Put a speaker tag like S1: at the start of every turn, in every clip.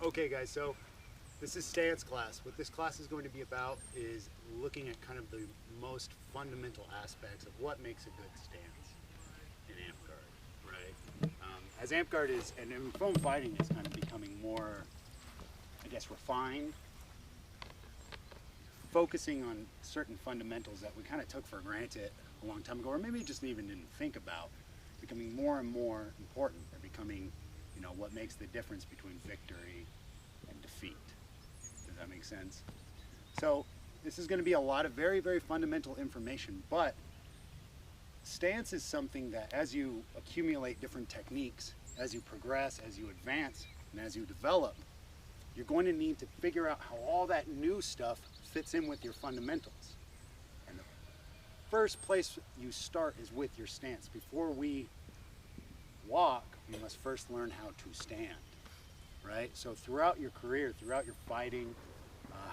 S1: Okay guys, so this is stance class. What this class is going to be about is looking at kind of the most fundamental aspects of what makes a good stance in amp guard, right? As amp guard is, and foam fighting is kind of becoming more, I guess, refined, focusing on certain fundamentals that we kind of took for granted a long time ago, or maybe just even didn't think about, becoming more and more important. They're becoming, you know, what makes the difference between victory and defeat. Does that make sense? So this is going to be a lot of very, very fundamental information, but stance is something that as you accumulate different techniques, as you progress, as you advance, and as you develop, you're going to need to figure out how all that new stuff fits in with your fundamentals. And the first place you start is with your stance. Before we walk, we must first learn how to stand, right? So throughout your career, throughout your fighting,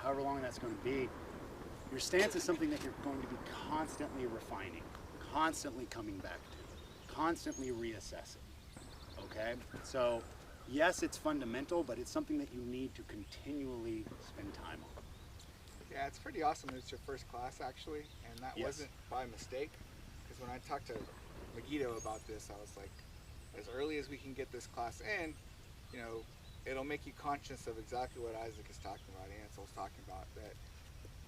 S1: however long that's going to be, your stance is something that you're going to be constantly refining, constantly coming back to, constantly reassessing, okay? So yes, it's fundamental, but it's something that you need to continually spend time on.
S2: Yeah, it's pretty awesome that it's your first class actually, and that
S1: Yes.
S2: wasn't by mistake, because when I talked to Megiddo about this, I was like, as early as we can get this class in, you know, it'll make you conscious of exactly what Isaac is talking about, Anatole's talking about, that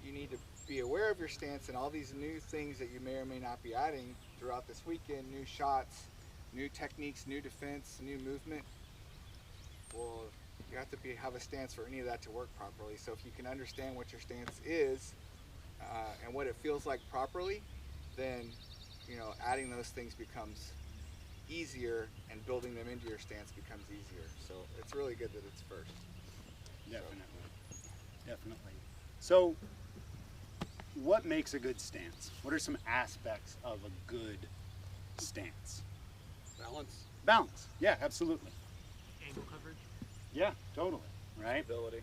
S2: you need to be aware of your stance and all these new things that you may or may not be adding throughout this weekend, new shots, new techniques, new defense, new movement. Well, you have to have a stance for any of that to work properly. So if you can understand what your stance is and what it feels like properly, then, you know, adding those things becomes easier, and building them into your stance becomes easier. So it's really good that it's first.
S1: Definitely, definitely. So what makes a good stance? What are some aspects of a good stance?
S3: Balance,
S1: Balance, yeah, absolutely.
S4: Angle coverage.
S1: Yeah, totally, right?
S3: stability,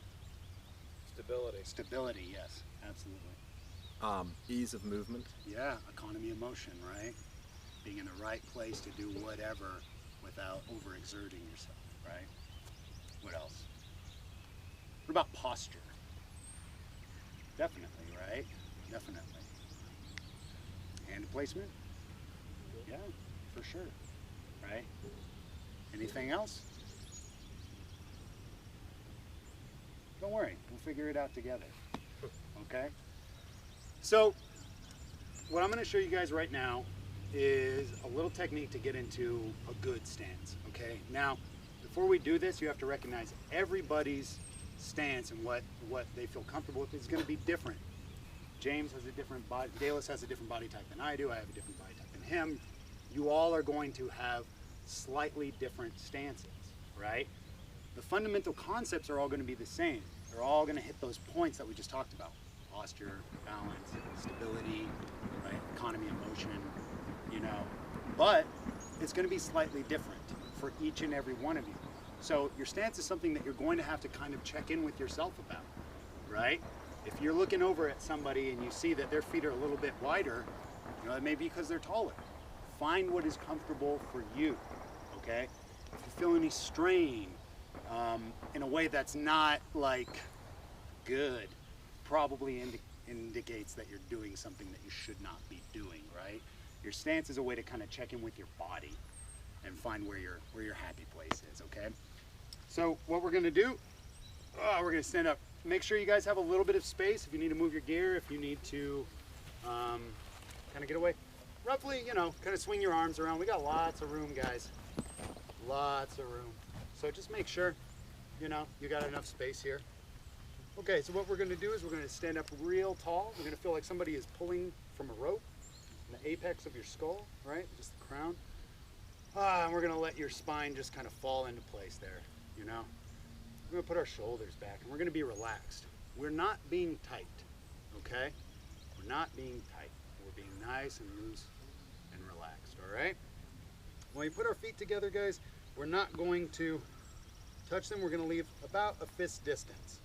S3: stability.
S1: Stability, yes, absolutely.
S5: Ease of movement.
S1: Yeah, economy of motion, right? Being in the right place to do whatever without overexerting yourself, right? What else? What about posture? Definitely, right? Definitely. Hand placement? Yeah, for sure, right? Anything else? Don't worry, we'll figure it out together, okay? So, what I'm gonna show you guys right now is a little technique to get into a good stance, okay? Now, before we do this, you have to recognize everybody's stance and what they feel comfortable with is gonna be different. James has a different body, Dalos has a different body type than I do, I have a different body type than him. You all are going to have slightly different stances, right? The fundamental concepts are all gonna be the same. They're all gonna hit those points that we just talked about. Posture, balance, stability, right? Economy of motion, you know, but it's going to be slightly different for each and every one of you. So your stance is something that you're going to have to kind of check in with yourself about, right? If you're looking over at somebody and you see that their feet are a little bit wider, you know, it may be because they're taller. Find what is comfortable for you, okay? If you feel any strain in a way that's not like good, probably indicates that you're doing something that you should not be doing, right? Your stance is a way to kind of check in with your body and find where your happy place is, okay? So what we're gonna do, we're gonna stand up. Make sure you guys have a little bit of space if you need to move your gear, if you need to kind of get away. Roughly, you know, kind of swing your arms around. We got lots of room, guys. Lots of room. So just make sure, you know, you got enough space here. Okay, so what we're gonna do is we're gonna stand up real tall. We're gonna feel like somebody is pulling from a rope, the apex of your skull, right? Just the crown. And we're gonna let your spine just kind of fall into place there, you know? We're gonna put our shoulders back and we're gonna be relaxed. We're not being tight, okay? We're not being tight. We're being nice and loose and relaxed, all right? When we put our feet together, guys, we're not going to touch them. We're gonna leave about a fist distance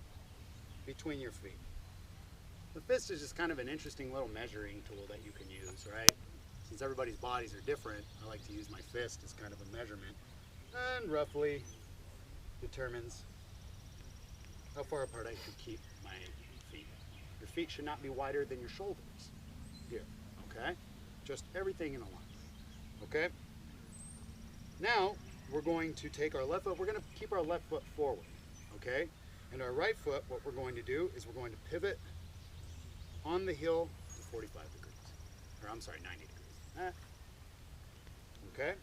S1: between your feet. The fist is just kind of an interesting little measuring tool that you can use, right? Since everybody's bodies are different, I like to use my fist as kind of a measurement, and roughly determines how far apart I should keep my feet. Your feet should not be wider than your shoulders. Here, okay? Just everything in a line, okay? Now, we're going to take our left foot, we're gonna keep our left foot forward, okay? And our right foot, what we're going to do is we're going to pivot on the heel to 45 degrees. Or I'm sorry, 90 degrees. Okay?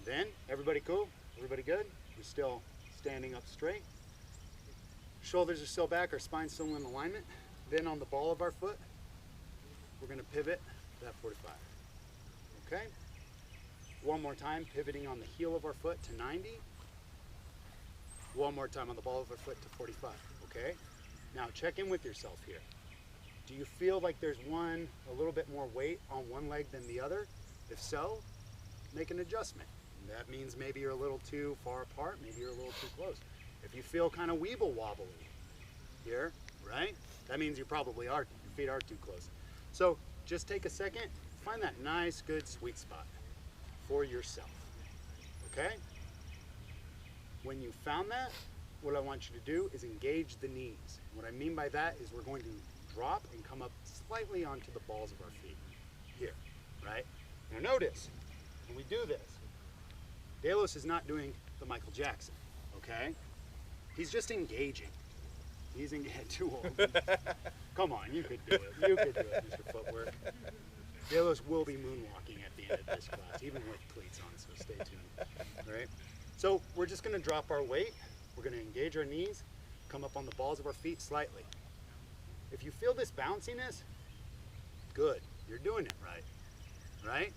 S1: Then, everybody cool? Everybody good? We're still standing up straight. Shoulders are still back, our spine's still in alignment. Then on the ball of our foot, we're gonna pivot that 45. Okay? One more time, pivoting on the heel of our foot to 90. One more time on the ball of our foot to 45, okay? Now check in with yourself here. Do you feel like there's a little bit more weight on one leg than the other? If so, make an adjustment. That means maybe you're a little too far apart, maybe you're a little too close. If you feel kind of weeble wobbly here, right? That means you probably are, your feet are too close. So just take a second, find that nice, good, sweet spot for yourself, okay? When you found that, what I want you to do is engage the knees. What I mean by that is we're going to drop and come up slightly onto the balls of our feet, here, right? Now notice, when we do this, Dalos is not doing the Michael Jackson, okay? He's just engaging. He's too old. Come on, you could do it. You could do it, Mr. Footwork. Dalos will be moonwalking at the end of this class, even with cleats on, so stay tuned, all right? So we're just gonna drop our weight. We're gonna engage our knees, come up on the balls of our feet slightly. If you feel this bounciness, good, you're doing it right, right?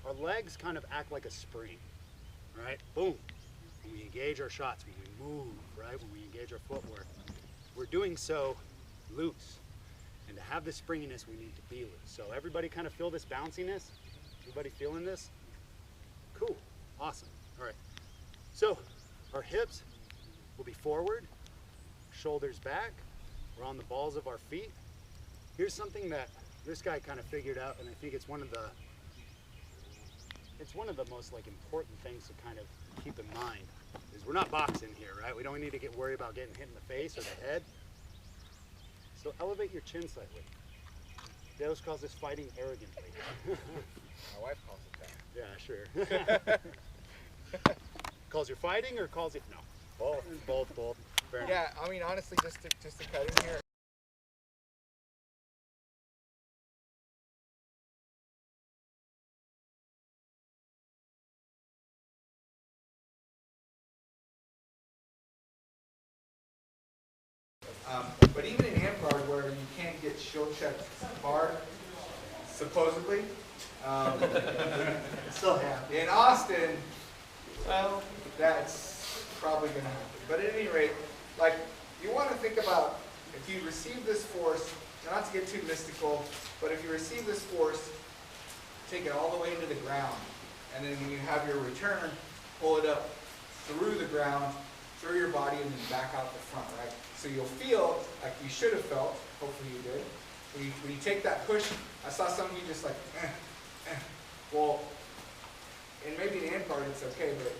S1: Our legs kind of act like a spring, right? Boom. When we engage our shots, when we move, right? When we engage our footwork, we're doing so loose. And to have this springiness, we need to be loose. So everybody kind of feel this bounciness? Everybody feeling this? Cool, awesome. All right, so our hips will be forward, shoulders back. We're on the balls of our feet. Here's something that this guy kind of figured out, and I think it's one of the most important things to kind of keep in mind is we're not boxing here, right? We don't need to worry about getting hit in the face or the head. So elevate your chin slightly. Dalos calls this fighting arrogantly.
S2: My wife calls it that.
S1: Yeah, sure. Calls you fighting or calls it, no? Both. Fair enough.
S2: Yeah, I mean, honestly, just to cut in here. But even in hand guard, where you can't get shield checked hard, supposedly,
S1: Still have.
S2: in Austin, well, that's probably going to happen. But at any rate, like, you want to think about if you receive this force, not to get too mystical, but if you receive this force, take it all the way into the ground, and then when you have your return, pull it up through the ground, through your body, and then back out the front, right? So you'll feel like you should have felt, hopefully you did, when you take that push. I saw some of you just like, Well, and maybe in hand guard it's okay, but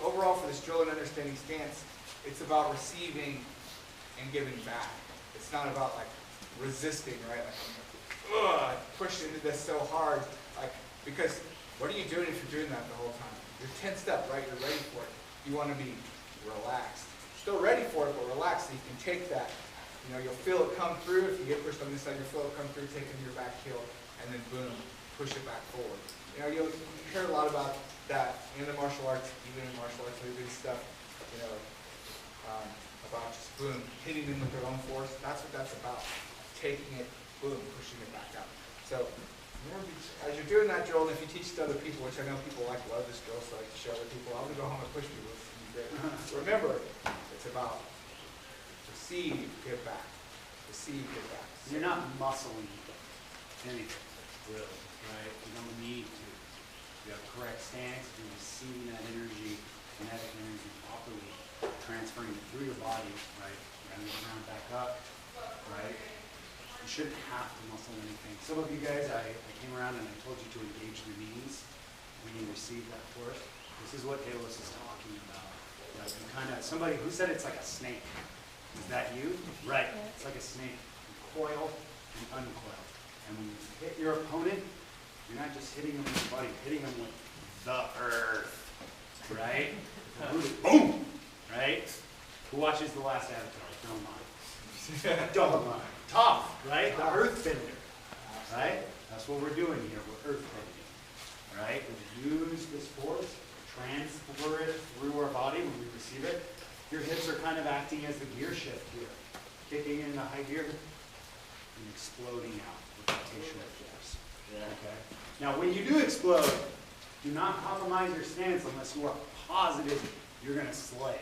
S2: overall for this drill and understanding stance, it's about receiving and giving back. It's not about like resisting, right? Like, I pushed into this so hard, like, because what are you doing if you're doing that the whole time? You're tensed up, right? You're ready for it. You want to be relaxed. Still ready for it, but relaxed so you can take that. You'll feel it come through. If you get pushed on this side, you'll feel it come through, take it to your back heel, and then boom, push it back forward. You'll hear a lot about that in the martial arts, even in martial arts movie stuff, about just boom, hitting them with their own force. That's what that's about. Taking it, boom, pushing it back out. So as you're doing that drill, and if you teach it to other people, which I know people love this drill, so I like to show other people, I'm going to go home and push people. It's going to be great. Remember, it's about receive, give back. Receive, give back.
S1: You're not muscling anything, really, right? You don't need to. You have a correct stance, you're receiving that energy, kinetic energy properly, transferring it through your body, right? Running the ground back up, right? You shouldn't have to muscle anything. Some of you guys, I came around and I told you to engage the knees when you receive that force. This is what Dalos is talking about. Like you kind of, somebody who said it's like a snake. Is that you? Right. It's like a snake. You coil and uncoil. And when you hit your opponent, you're not just hitting them with your body, you're hitting them with the earth. Right? Boom! Right? Who watches The Last Avatar? Don't mind. Don't mind. Tough, right? The earth bender. Right? That's what we're doing here. We're earth bending. Right? We use this force, transfer it through our body when we receive it. Your hips are kind of acting as the gear shift here. Kicking in the high gear and exploding out with rotational force. Okay? Now when you do explode, do not compromise your stance unless you are positive you're going to slay.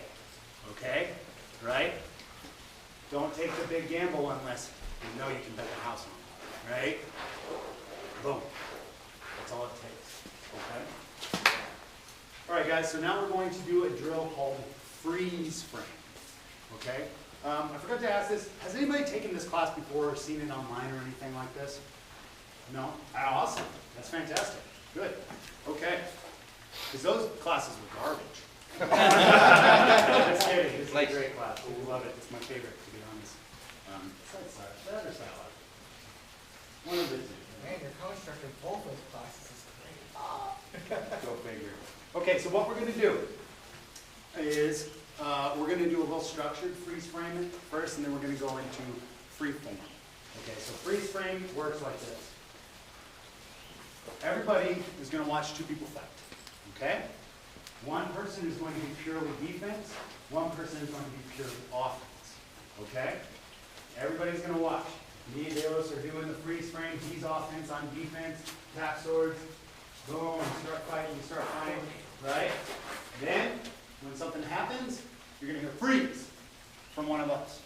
S1: Okay? Right? Don't take the big gamble unless you know you can bet the house on it. Right? Boom. That's all it takes. Okay? All right, guys, so now we're going to do a drill called freeze frame. Okay? I forgot to ask this. Has anybody taken this class before or seen it online or anything like this? No? Awesome. That's fantastic. Good. Okay. Because those classes were garbage. Just kidding. It's a great class. We love it. It's my favorite, to be honest. The other side. One of the two.
S2: Man, your co-instructor in both those classes is great.
S1: Go figure. Okay, so what we're going to do is we're going to do a little structured freeze frame first, and then we're going to go into free form. Okay, so freeze frame works like this. Everybody is going to watch two people fight. Okay? One person is going to be purely defense. One person is going to be purely offense. Okay? Everybody's going to watch. Me and Dalos are doing the freeze frame. He's offense, I'm defense. Tap swords. Boom. Start fighting. You start fighting. Right? Then, when something happens, you're going to hear freeze from one of us.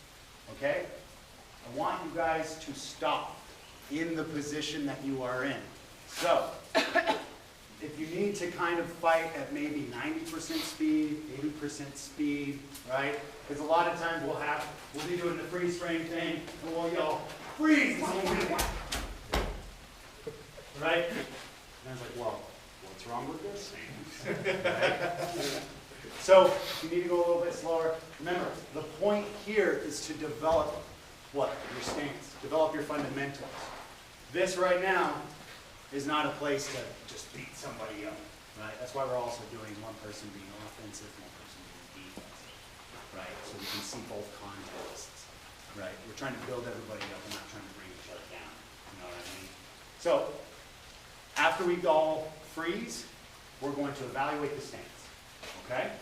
S1: Okay? I want you guys to stop in the position that you are in. So, if you need to kind of fight at maybe 90% speed, 80% speed, right? Because a lot of times we'll be doing the freeze frame thing, and we'll yell, freeze! Right? And I was like, well, what's wrong with this? Right? So, you need to go a little bit slower. Remember, the point here is to develop what? Your stance. Develop your fundamentals. This right now is not a place to just beat somebody up, right? That's why we're also doing one person being offensive, one person being defensive, right? So we can see both contexts, right? We're trying to build everybody up. We're not trying to bring each other down, you know what I mean? So after we all freeze, we're going to evaluate the stance, okay?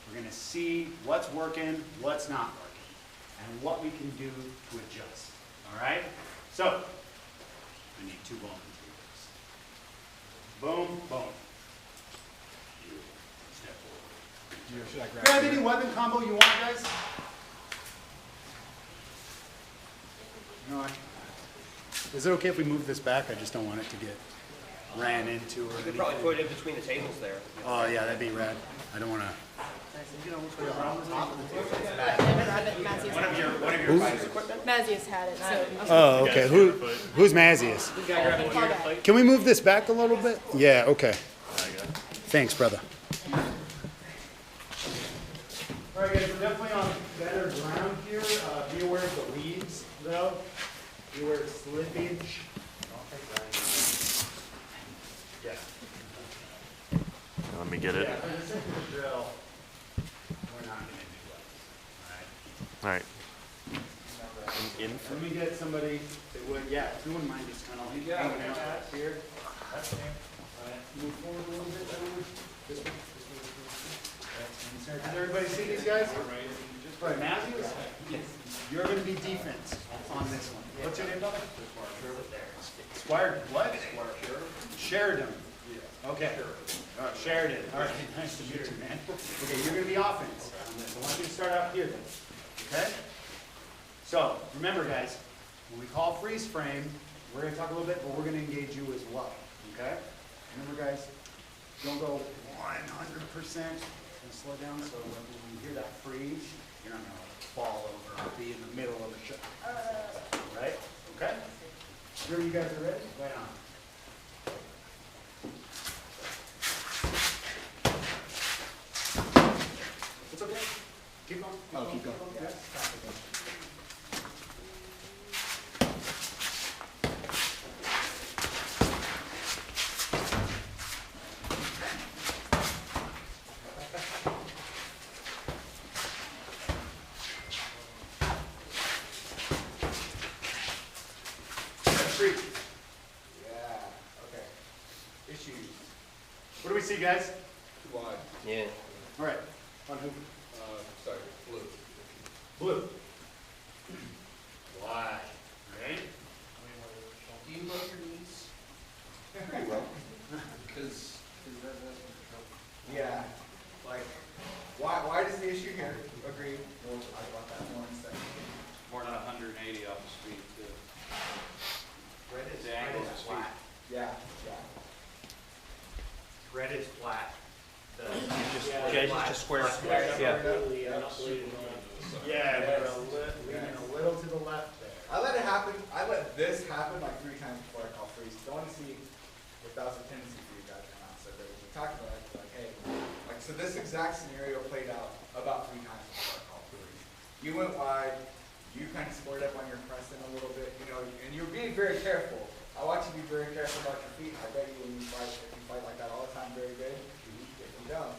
S1: We're going to see what's working, what's not working, and what we can do to adjust, all right? So I need two volunteers. Boom, boom. Step forward.
S5: Should I
S1: Grab any weapon combo you want, guys. You know what? Is it okay if we move this back? I just don't want it to get ran into or
S3: You could probably put it in between the tables there.
S1: Oh yeah, that'd be rad. I don't want to.
S3: One of your fighters' equipment.
S4: Mazzius had it, so.
S1: Oh, okay. Who's Mazzius? Can we move this back a little bit? Yeah, okay. Thanks, brother. All right, guys, we're definitely on better ground here. Be aware of the leaves, though. Be aware of slippage. Yeah.
S6: Let me get it.
S1: Yeah, for the sake of the drill, we're not going to do that.
S6: All right.
S1: Let me get somebody that would, yeah, if you wouldn't mind just kind of hanging out back here. That's okay. All right, move forward a little bit, gentlemen. This way. Does everybody see these guys? All right, Matthews? You're going to be defense on this one. What's your name, brother? Squire, what? Sheridan. Okay. All right, Sheridan. All right, nice to meet you, man. Okay, you're going to be offense on this. I want you to start out here then. Okay? So, remember guys, when we call freeze frame, we're going to talk a little bit, but we're going to engage you as well. Okay? Remember guys, don't go 100% and slow down, so when you hear that freeze, you're not going to fall over or be in the middle of a shot. Right? Okay? Sure you guys are ready? Right on. It's Keep going.
S2: Oh, keep going.
S1: Yeah. Street.
S2: Yeah. Okay. Issues.
S1: What do we see, guys?
S4: Too wide.
S3: Yeah.
S1: All right. On who?
S4: Sorry, blue.
S1: Blue. Wide. Right?
S3: Do you love your knees?
S2: Pretty well.
S3: Because
S2: Yeah. Like, why is the issue here? Agreed. We'll talk about that more in a second.
S6: More than 180 off the street too.
S3: red is,
S6: The angle
S3: red
S6: of
S3: is
S6: the
S3: flat.
S2: Yeah. Yeah.
S3: Red is flat. The,
S5: Just,
S3: yeah,
S5: yeah,
S3: flat.
S5: just square.
S3: Flat.
S5: Yeah.
S1: Yeah, we're leaning a little to the left there.
S2: I let it happen. I let this happen like 3 times before I call freeze. Don't want to see if that was a tendency for you guys to come out. So that when we talked about it, like, hey, like, so this exact scenario played out about 3 times before I called freeze. You went wide. You kind of split up on your pressing a little bit, you know, and you're being very careful. I want you to be very careful about your feet. I bet you when you fight, if you fight like that all the time, very good. If you don't,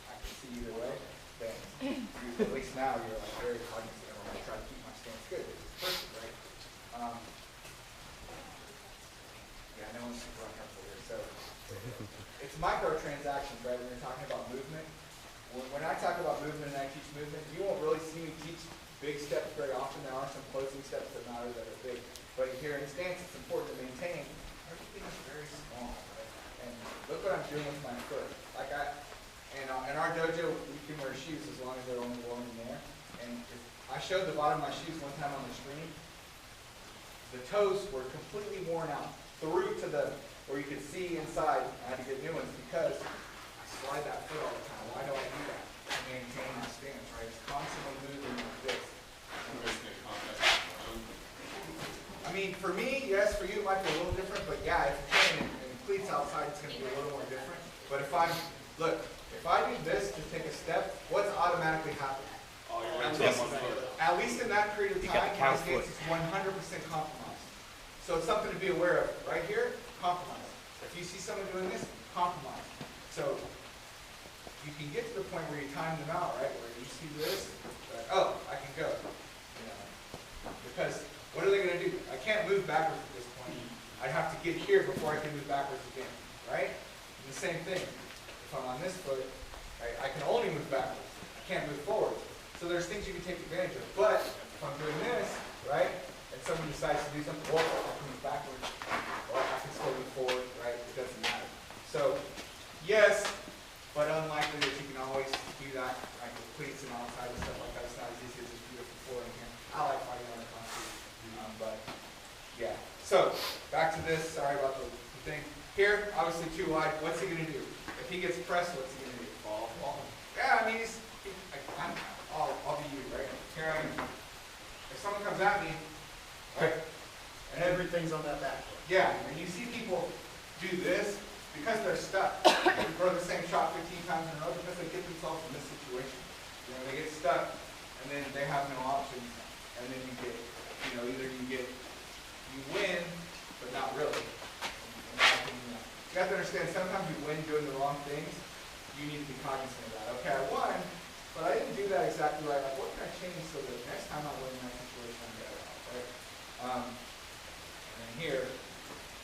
S2: I can see either way. Then at least now you're like very cognizant of, I'm gonna try to keep my stance good, which is perfect, right? Yeah, no one's super uncomfortable here. So it's microtransactions, right? When you're talking about movement. When I talk about movement and I teach movement, you won't really see me teach big steps very often. There are some closing steps that matter that are big. But here in stance, it's important to maintain. Everything is very small, right? And look what I'm doing with my foot. Like in our dojo, we can wear shoes as long as they're only worn in there. And if I showed the bottom of my shoes one time on the screen, the toes were completely worn out through to the, where you could see inside. I had to get new ones because I slide that foot all the time. Why do I do that? To maintain my stance, right? It's constantly moving like this. I mean, for me, yes, for you it might be a little different, but yeah, if you're playing in cleats outside, it's going to be a little more different. But if if I do this to take a step, what's automatically happening?
S6: Oh, you're right on one foot.
S2: At least in that period of
S5: You got
S2: time,
S5: the cow
S2: my stance is 100% compromised. So it's something to be aware of. Right here, compromise. If you see someone doing this, compromise. So you can get to the point where you time them out, right? Where you see this, like, oh, I can go. You know, because what are they going to do? I can't move backwards at this point. I'd have to get here before I can move backwards again, right? And the same thing. If I'm on this foot, right, I can only move backwards. I can't move forward. So there's things you can take advantage of. But if I'm doing this, right, and someone decides to do something, well, I can move backwards, or I can still move forward, right? It doesn't matter. So, yes, but unlikely that you can always do that, like with cleats and outside and stuff like that. It's not as easy as just beautiful floor in here. I like fighting on the concrete, but yeah. So back to this. Sorry about the thing. Here, obviously too wide. What's he gonna do? If he gets pressed, what's he gonna do? Fall. Yeah, I mean, I'll be you, right? Here I am. If someone comes at me, right,
S1: And everything's on that back foot.
S2: yeah, and you see people do this because they're stuck. They throw the same shot 15 times in a row because they get themselves in this situation. You know, they get stuck, and then they have no options, and then you get, you know, either you win, but not really. In my opinion, you have to understand, sometimes you win doing the wrong things. You need to be cognizant of that. Okay, I won, but I didn't do that exactly right. Like, what can I change so that next time I win in that situation, I'm better off, right? And then here,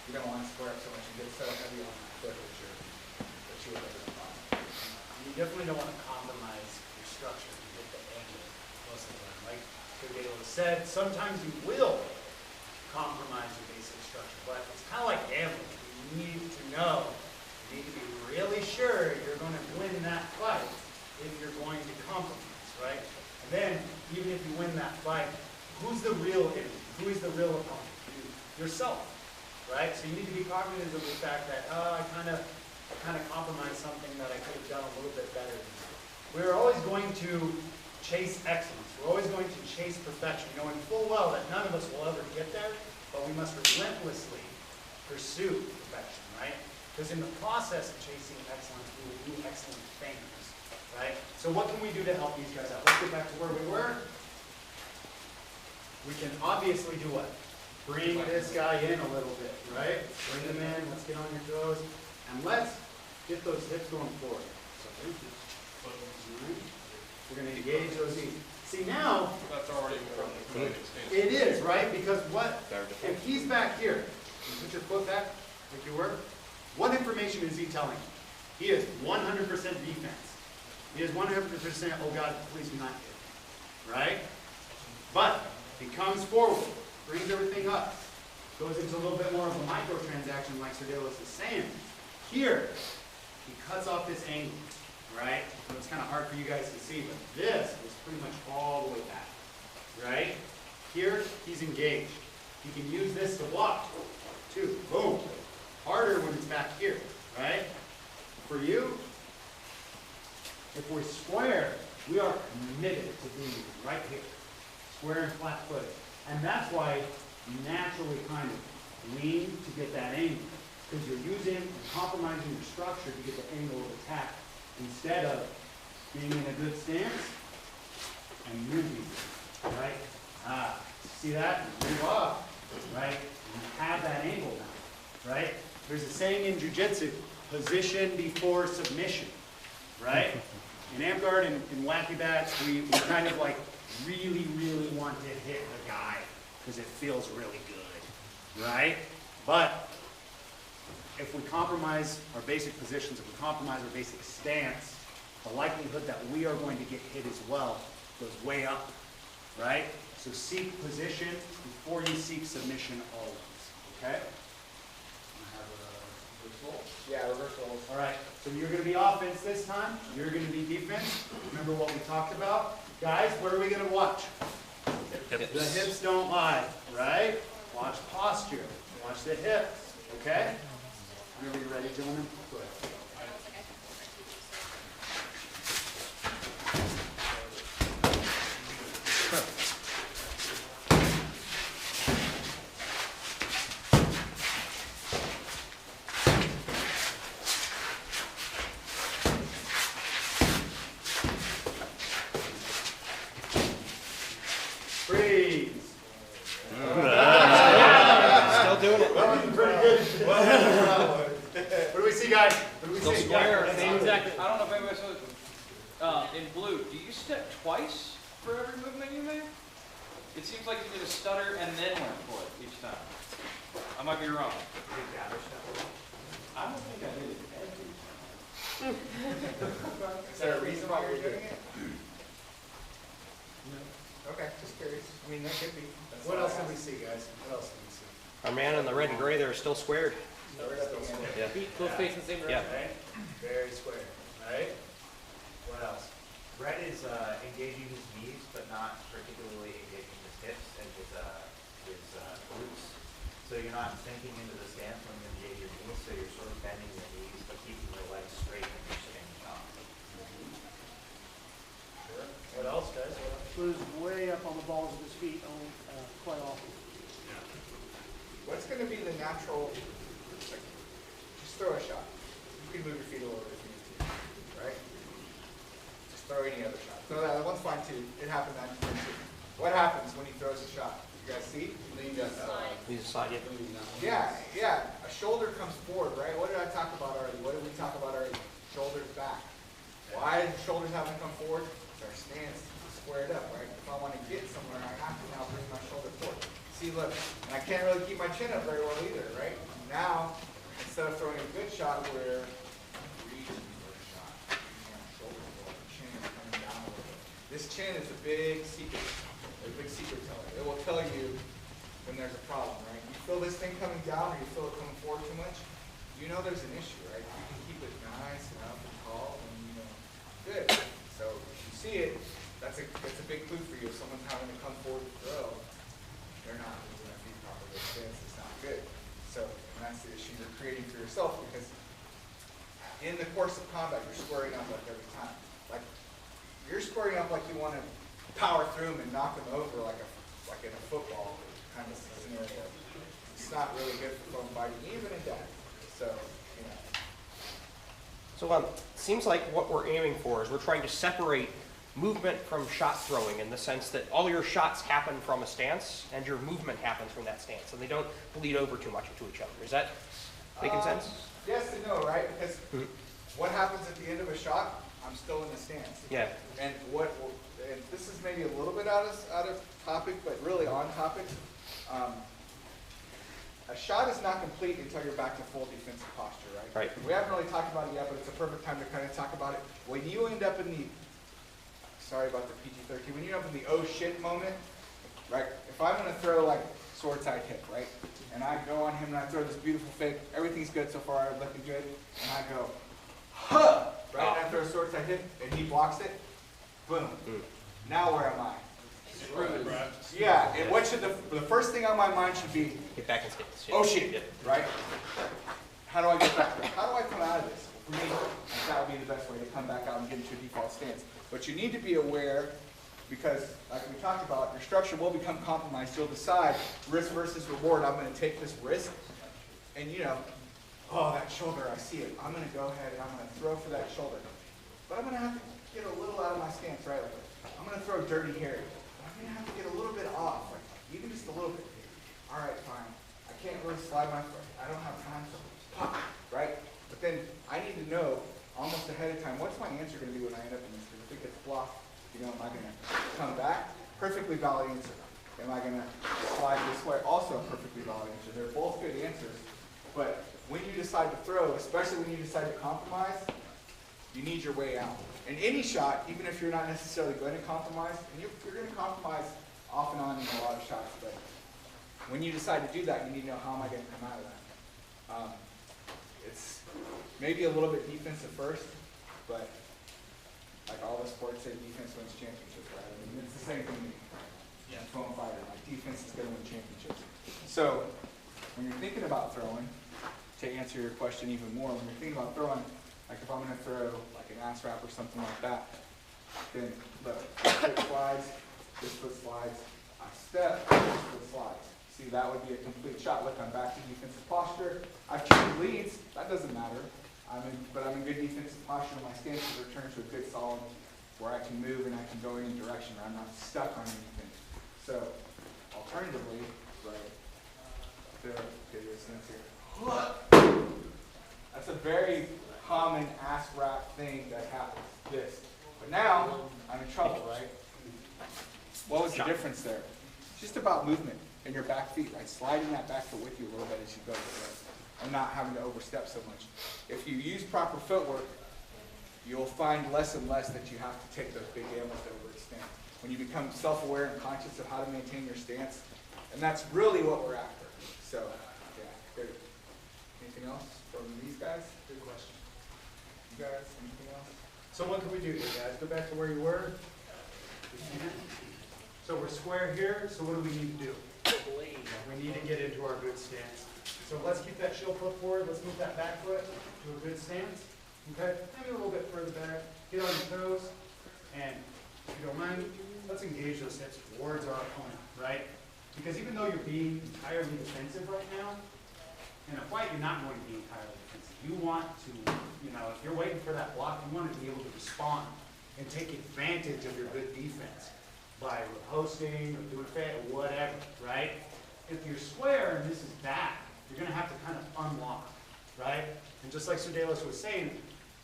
S2: you don't want to square up so much and get so heavy on that foot that you're having a problem.
S1: You definitely don't want to compromise your structure to get the angle most of the time. Like Dalos said, sometimes you will compromise your basic structure, but it's kind of like gambling. You need to know, you need to be really sure you're going to win that fight if you're going to compromise, right? And then, even if you win that fight, who's the real enemy? Who is the real opponent? Yourself, right? So you need to be cognizant of the fact that, I kind of compromised something that I could have done a little bit better than that. We're always going to chase excellence. We're always going to chase perfection, knowing full well that none of us will ever get there, but we must relentlessly pursue perfection, right? Because in the process of chasing excellence, we will do excellent things, right? So what can we do to help these guys out? Let's get back to where we were. We can obviously do what? Bring this guy in a little bit, right? Bring them in, let's get on your toes, and let's get those hips going forward. So we're going to engage those knees. See now,
S4: That's already from the stance.
S1: it is, right? Because what, if he's back here, you put your foot back like you were, what information is he telling you? He is 100% defense. He is 100%, oh God, please do not hit, right? But he comes forward, brings everything up, goes into a little bit more of a micro-transaction like Sir Dalos is saying. Here, he cuts off this angle, right? So it's kind of hard for you guys to see, but this is pretty much all the way back, right? Here, he's engaged. He can use this to block, too. Boom. Harder when it's back here, right? For you, if we're square, we are committed to being right here, square and flat-footed. And that's why you naturally kind of lean to get that angle, because you're using and compromising your structure to get the angle of attack instead of being in a good stance and moving, right? See that? You move off, right? You have that angle now, right? There's a saying in jiu-jitsu, position before submission, right? In amp guard and in wacky bats, we kind of like really, really want to hit the guy because it feels really good, right? But if we compromise our basic positions, if we compromise our basic stance, the likelihood that we are going to get hit as well goes way up, right? So seek position before you seek submission always, okay?
S2: Yeah, reversal.
S1: All right, so you're going to be offense this time. You're going to be defense. Remember what we talked about? Guys, what are we going to watch?
S5: Hips.
S1: The hips don't lie, right? Watch posture. Watch the hips, okay? Whenever you're ready, gentlemen. Go ahead. Freeze.
S5: Still doing it.
S1: That was pretty good. What do we see, guys? What do we see?
S5: square.
S1: Yeah.
S6: Exactly. I don't know if anybody saw it. In blue, do you step twice for every movement you make? It seems like you did a stutter and then went for it each time. I might be wrong. I don't think I did it every time.
S2: Is there a reason why you're doing it? Okay, just curious. I mean, that could be. That's
S1: What
S2: why I
S1: else can we
S2: asked.
S1: see, guys? What else can we see?
S5: Our man in the red and gray there is still squared. Yeah.
S3: Both facing the same
S5: Yeah.
S3: direction.
S1: Right? Very square, right? What else?
S7: Red is engaging his knees, but not particularly engaging his hips and his glutes. So you're not sinking into the stance when you engage your knees, so you're sort of bending your knees, but keeping your legs straight when you're sitting up.
S1: What else, guys?
S8: Was way up on the balls of his feet quite often.
S2: What's going to be the natural, like, just throw a shot. You can move your feet a little bit if you need to, right? Just throw any other shot. No, that one's fine too. It happened that time too. What happens when he throws a shot? You guys see?
S5: He's a side.
S2: Yeah, yeah. A shoulder comes forward, right? What did I talk about already? What did we talk about already? Shoulders back. Why do shoulders have to come forward? It's our stance is squared up, right? If I want to get somewhere, I have to now bring my shoulder forward. See, look, and I can't really keep my chin up very well either, right? Now, instead of throwing a good shot where I'm reaching for a shot, my shoulder forward, chin is coming down a little bit. This chin is a big secret teller. It will tell you when there's a problem, right? You feel this thing coming down or you feel it coming forward too much, you know there's an issue, right? You can keep it nice and up and tall and, you know, good. So if you see it, that's a big clue for you. If someone's having to come forward to throw, they're not moving their feet properly. Their stance is not good. So and that's the issue you're creating for yourself, because in the course of combat, you're squaring up like every time. Like you're squaring up like you want to power through them and knock them over like in a football kind of scenario. It's not really good for phone fighting, even in that. So, you know.
S9: So seems like what we're aiming for is we're trying to separate movement from shot throwing in the sense that all your shots happen from a stance and your movement happens from that stance, and they don't bleed over too much into each other. Is that making sense?
S2: Yes and no, right? Because what happens at the end of a shot? I'm still in the stance.
S9: Yeah.
S2: And and this is maybe a little bit out of topic, but really on topic. A shot is not complete until you're back to full defensive posture, right?
S9: Right.
S2: We haven't really talked about it yet, but it's a perfect time to kind of talk about it. When you end up in the, sorry about the PG-13, when you end up in the oh shit moment, right? If I'm going to throw like sword side hip, right? And I go on him and I throw this beautiful fake, everything's good so far, I'm looking good, and I go, huh, right? And I throw a sword side hip and he blocks it, boom. Now where am I? Yeah, and what should the first thing on my mind should be?
S9: Get back in stance.
S2: Oh shit, right? How do I get back there? How do I come out of this? For me, that would be the best way to come back out and get into a default stance. But you need to be aware, because like we talked about, your structure will become compromised. You'll decide risk versus reward. I'm going to take this risk, and you know, oh, that shoulder, I see it. I'm going to go ahead and I'm going to throw for that shoulder. But I'm going to have to get a little out of my stance, right? Like, I'm going to throw Dirty Harry. I'm going to have to get a little bit off, like even just a little bit. All right, fine. I can't really slide my foot. I don't have time to pop, right? But then I need to know almost ahead of time, what's my answer going to be when I end up in this? Because if it gets blocked, you know, am I going to come back? Perfectly valid answer. Am I going to slide this way? Also a perfectly valid answer. They're both good answers. But when you decide to throw, especially when you decide to compromise, you need your way out. In any shot, even if you're not necessarily going to compromise, and you're going to compromise off and on in a lot of shots, but when you decide to do that, you need to know how am I going to come out of that. It's maybe a little bit defensive first, but like all the sports say, defense wins championships, right? I mean, it's the same thing. Yeah. Phone fighter, like defense is going to win championships. So when you're thinking about throwing, to answer your question even more, when you're thinking about throwing, like if I'm going to throw like an ass wrap or something like that, then look, this foot slides, this foot slides, I step, this foot slides. See, that would be a complete shot. Look, I'm back to defensive posture. I've changed leads, that doesn't matter. But I'm in good defensive posture. My stance is returned to a good solid where I can move and I can go in any direction where I'm not stuck on anything. So, alternatively, right, okay, your stance here. That's a very common ass wrap thing that happens. This. But now, I'm in trouble, right? What was the difference there? It's just about movement in your back feet, right? Sliding that back foot with you a little bit as you go, and not having to overstep so much. If you use proper footwork, you'll find less and less that you have to take those big gambles to overextend. When you become self-aware and conscious of how to maintain your stance, and that's really what we're after. So, yeah, good. Anything else from these guys?
S8: Good question.
S2: You guys, anything else?
S8: So what can we do here, guys? Go back to where you were. So we're square here, so what do we need to do? We need to get into our good stance. So let's keep that shield foot forward. Let's move that back foot to a good stance. Okay? Maybe a little bit further back. Get on your toes. And if you don't mind, let's engage those hips towards our opponent, right? Because even though you're being entirely defensive right now, in a fight, you're not going to be entirely defensive. You want to, you know, if you're waiting for that block, you want to be able to respond and take advantage of your good defense by riposting or doing or whatever, right? If you're square and this is back, you're going to have to kind of unlock, right? And just like Sir Dalos was saying,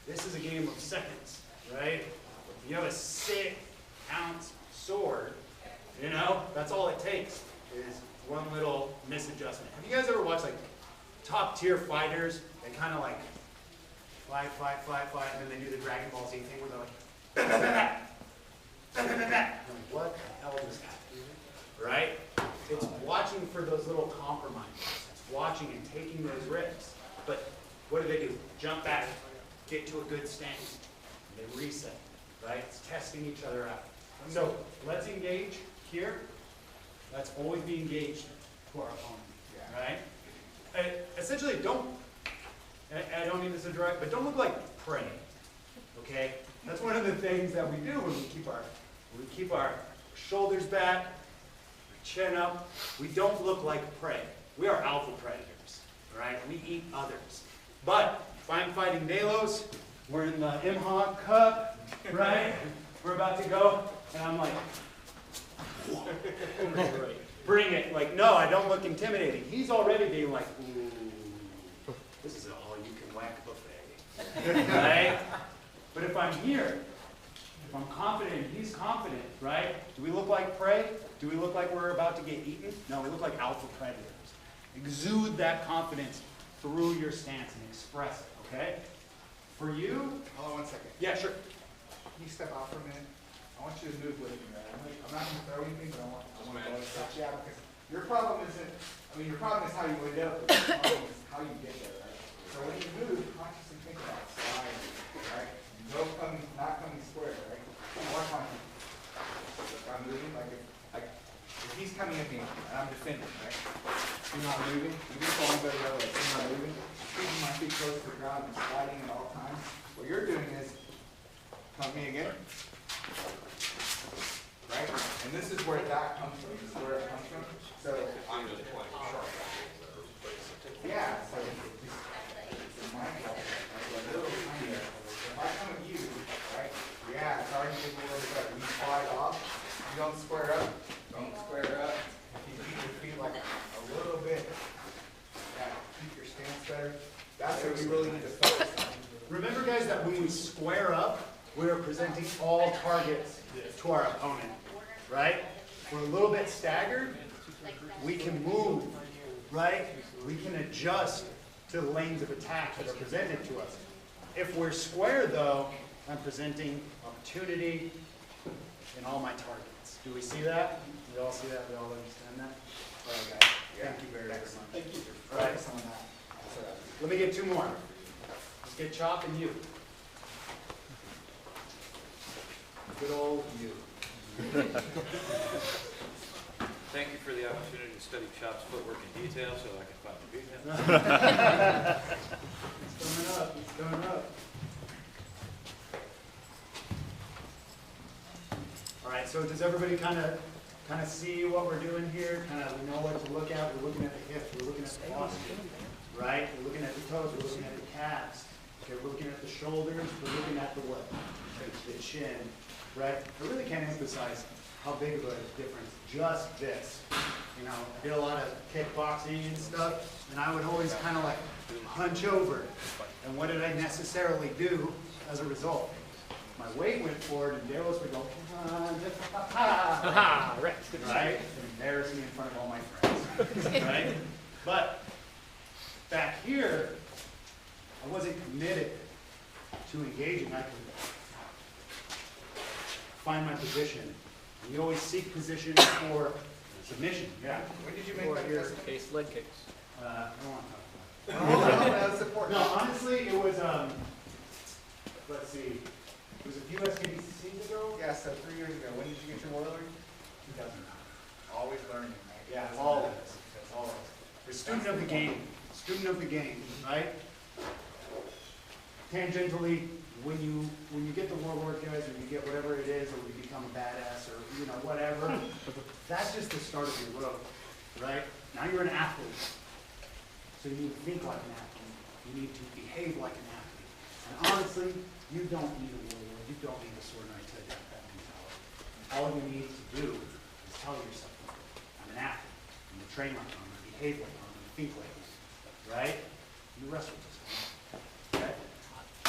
S8: this is a game of seconds, right? If you have a 6-ounce sword, you know, that's all it takes is one little misadjustment. Have you guys ever watched like top tier fighters that kind of like fly, and then they do the Dragon Ball Z thing where they're like, what the hell is that? Right? It's watching for those little compromises. It's watching and taking those risks. But what do? Jump back, get to a good stance, and they reset. Right? It's testing each other out. So let's engage here. Let's always be engaged to our opponent. Right? Essentially, I don't mean this in direct, but don't look like prey. Okay? That's one of the things that we do when we keep our shoulders back, our chin up. We don't look like prey. We are alpha predators, right? We eat others. But if I'm fighting Dalos,
S1: We're in the Imhog Cup, right? We're about to go, and I'm like, bring it. Like, no, I don't look intimidating. He's already being like, ooh, this is an all-you-can-whack buffet, right? But if I'm here, if I'm confident, he's confident, right? Do we look like prey? Do we look like we're about to get eaten? No, we look like alpha predators. Exude that confidence through your stance and express it, okay? For you,
S2: Hold on 1 second.
S1: yeah, sure.
S2: Can you step out for a minute? I want you to move with me, right? I'm not going to throw anything, but I want to go and touch you out because your problem isn't, your problem is how you end up, but your problem is how you get there, right? So when you move, consciously think about sliding, right? No coming, not coming square, right? Watch my feet. If I'm moving, if he's coming at me and I'm defending, right? You're not moving. You just fall into the other way. You're not moving. Keeping my feet close to the ground and sliding at all times. What you're doing is, come at me again. Right? And this is where that comes from. This is where it comes from. So,
S4: I'm just playing sharp.
S2: yeah, so it's mindful. If I come at you, right? Yeah, it's already getting a little bit better. You slide off. You don't square up. Don't square up. You keep your feet like a little bit. Yeah, keep your stance better. That's what we really need to focus on.
S1: Remember, guys, that when we square up, we are presenting all targets to our opponent, right? If we're a little bit staggered, we can move, right? We can adjust to the lanes of attack that are presented to us. If we're square, though, I'm presenting opportunity in all my targets. Do we see that? We all see that? We all understand that? All right, guys. Thank you very, very much.
S2: Thank you.
S1: All right.
S2: Focus on that.
S1: Let me get two more. Let's get Chop and you. Good old you.
S6: Thank you for the opportunity to study Chop's footwork in detail so I can find the detail.
S1: It's coming up. It's coming up. All right. So does everybody kind of see what we're doing here? Kind of we know what to look at. We're looking at the hips. We're looking at the posture. Right? We're looking at the toes. We're looking at the calves. Okay. We're looking at the shoulders. We're looking at the what? The chin. Right? I really can't emphasize how big of a difference just this. You know, I did a lot of kickboxing and stuff, and I would always kind of like hunch over. And what did I necessarily do as a result? My weight went forward, and Dalos would go, right? Embarrass me in front of all my friends, right? But back here, I wasn't committed to engaging. I could find my position. And you always seek position for submission. Yeah.
S2: When did you make that adjustment?
S9: Case leg kicks.
S1: I don't want to talk about it.
S2: That's important.
S1: No, honestly, it was, let's see, it was a few SKBCs ago?
S2: Yeah, so 3 years ago. When did you get your Warlord?
S1: 2009.
S2: Always learning, right?
S1: Yeah, always. Always. We're student of the game. Student of the game, right? Tangentially, when you get the warlord, guys, or you get whatever it is, or you become a badass, or you know whatever, that's just the start of your road, right? Now you're an athlete, so you need to think like an athlete. You need to behave like an athlete. And honestly, you don't need a warlord. You don't need a sword knight to adapt that mentality. All you need to do is tell yourself, I'm an athlete. I'm gonna train like one. I'm gonna behave like one. I'm gonna think like one, right? You wrestle with this one. Okay?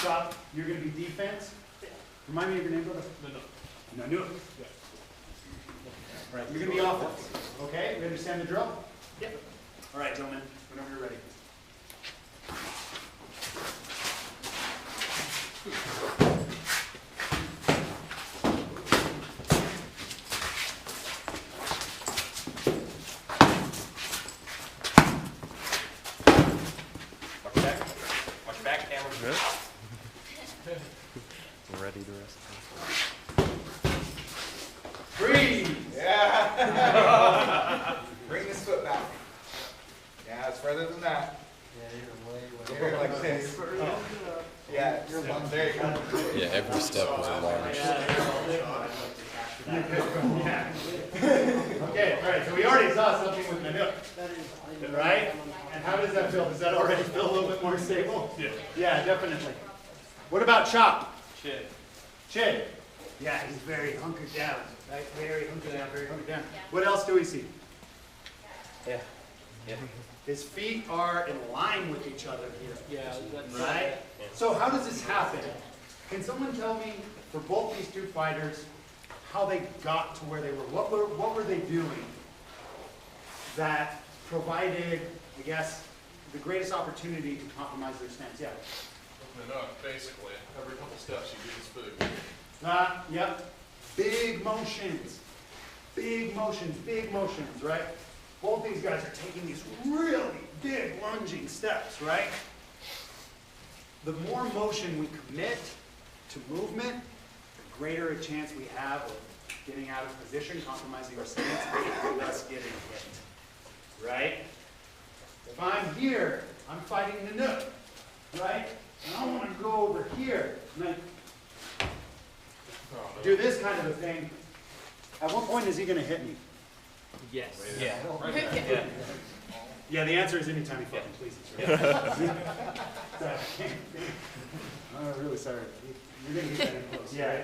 S1: Chop, you're going to be defense. Remind me of your name, brother? No. No. Yeah. All right, you're going to be offense. Okay, we understand the drill? Yep. All right, gentlemen, whenever you're ready.
S9: Watch your back, camera.
S10: Ready to rest.
S2: Breathe. Yeah. Bring this foot back. Yeah, it's further than that. Yeah, you're way like this. Yeah, you're one. There you go.
S10: Yeah, every step was a large.
S1: Yeah. Okay, all right, so we already saw something with Manuk, right? And how does that feel? Does that already feel a little bit more stable? Yeah. Yeah, definitely. What about chop?
S6: Chin.
S1: Chin. Yeah, he's very hunkered down, right? Very hunkered down, very hunkered down. What else do we see?
S9: Yeah. Yeah.
S1: His feet are in line with each other here.
S6: Yeah, that's
S1: Right? So how does this happen? Can someone tell me, for both these two fighters, how they got to where they were? What were they doing that provided, I guess, the greatest opportunity to compromise their stance? Yeah.
S4: Opening up, basically. Every couple steps you do this big.
S1: Yep. Big motions, big motions, right? Both these guys are taking these really big lunging steps, right? The more motion we commit to movement, the greater a chance we have of getting out of position, compromising our stance, and us getting hit, right? If I'm here, I'm fighting the nook, right? And I want to go over here, and I do this kind of a thing. At what point is he going to hit me?
S6: Yes.
S9: Yeah.
S6: Yeah.
S1: Yeah, the answer is anytime he fucking pleases. Right? Sorry, I'm really sorry. You're going to get that in close. Yeah.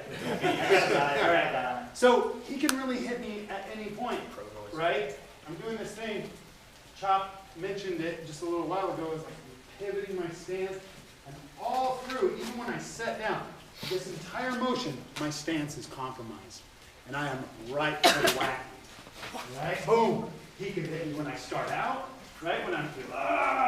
S1: All right. So he can really hit me at any point, right? I'm doing this thing. Chop mentioned it just a little while ago. It's like pivoting my stance, and all through, even when I set down, this entire motion, my stance is compromised, and I am right to the whack. Right? Boom. He can hit me when I start out. Right? When I'm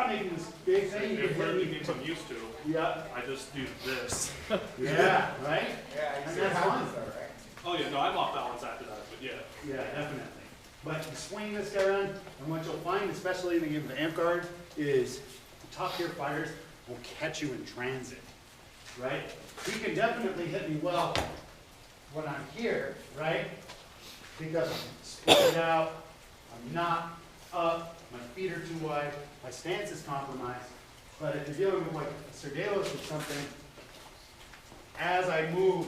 S1: making this big thing, he can hit me.
S4: Games I'm used to.
S1: Yeah.
S4: I just do this.
S1: Yeah. Right?
S2: Yeah,
S1: And
S2: you see
S1: that's
S2: what
S1: fun.
S2: happens though, right?
S4: Oh yeah, no, I'm off balance after that, but yeah.
S1: Yeah, definitely. But you swing this guy around, and what you'll find, especially in the game of amp guard, is the top tier fighters will catch you in transit. Right? He can definitely hit me well when I'm here, right? Because I'm split out, I'm not up, my feet are too wide, my stance is compromised. But if you're dealing with like Sir Dalos or something, as I move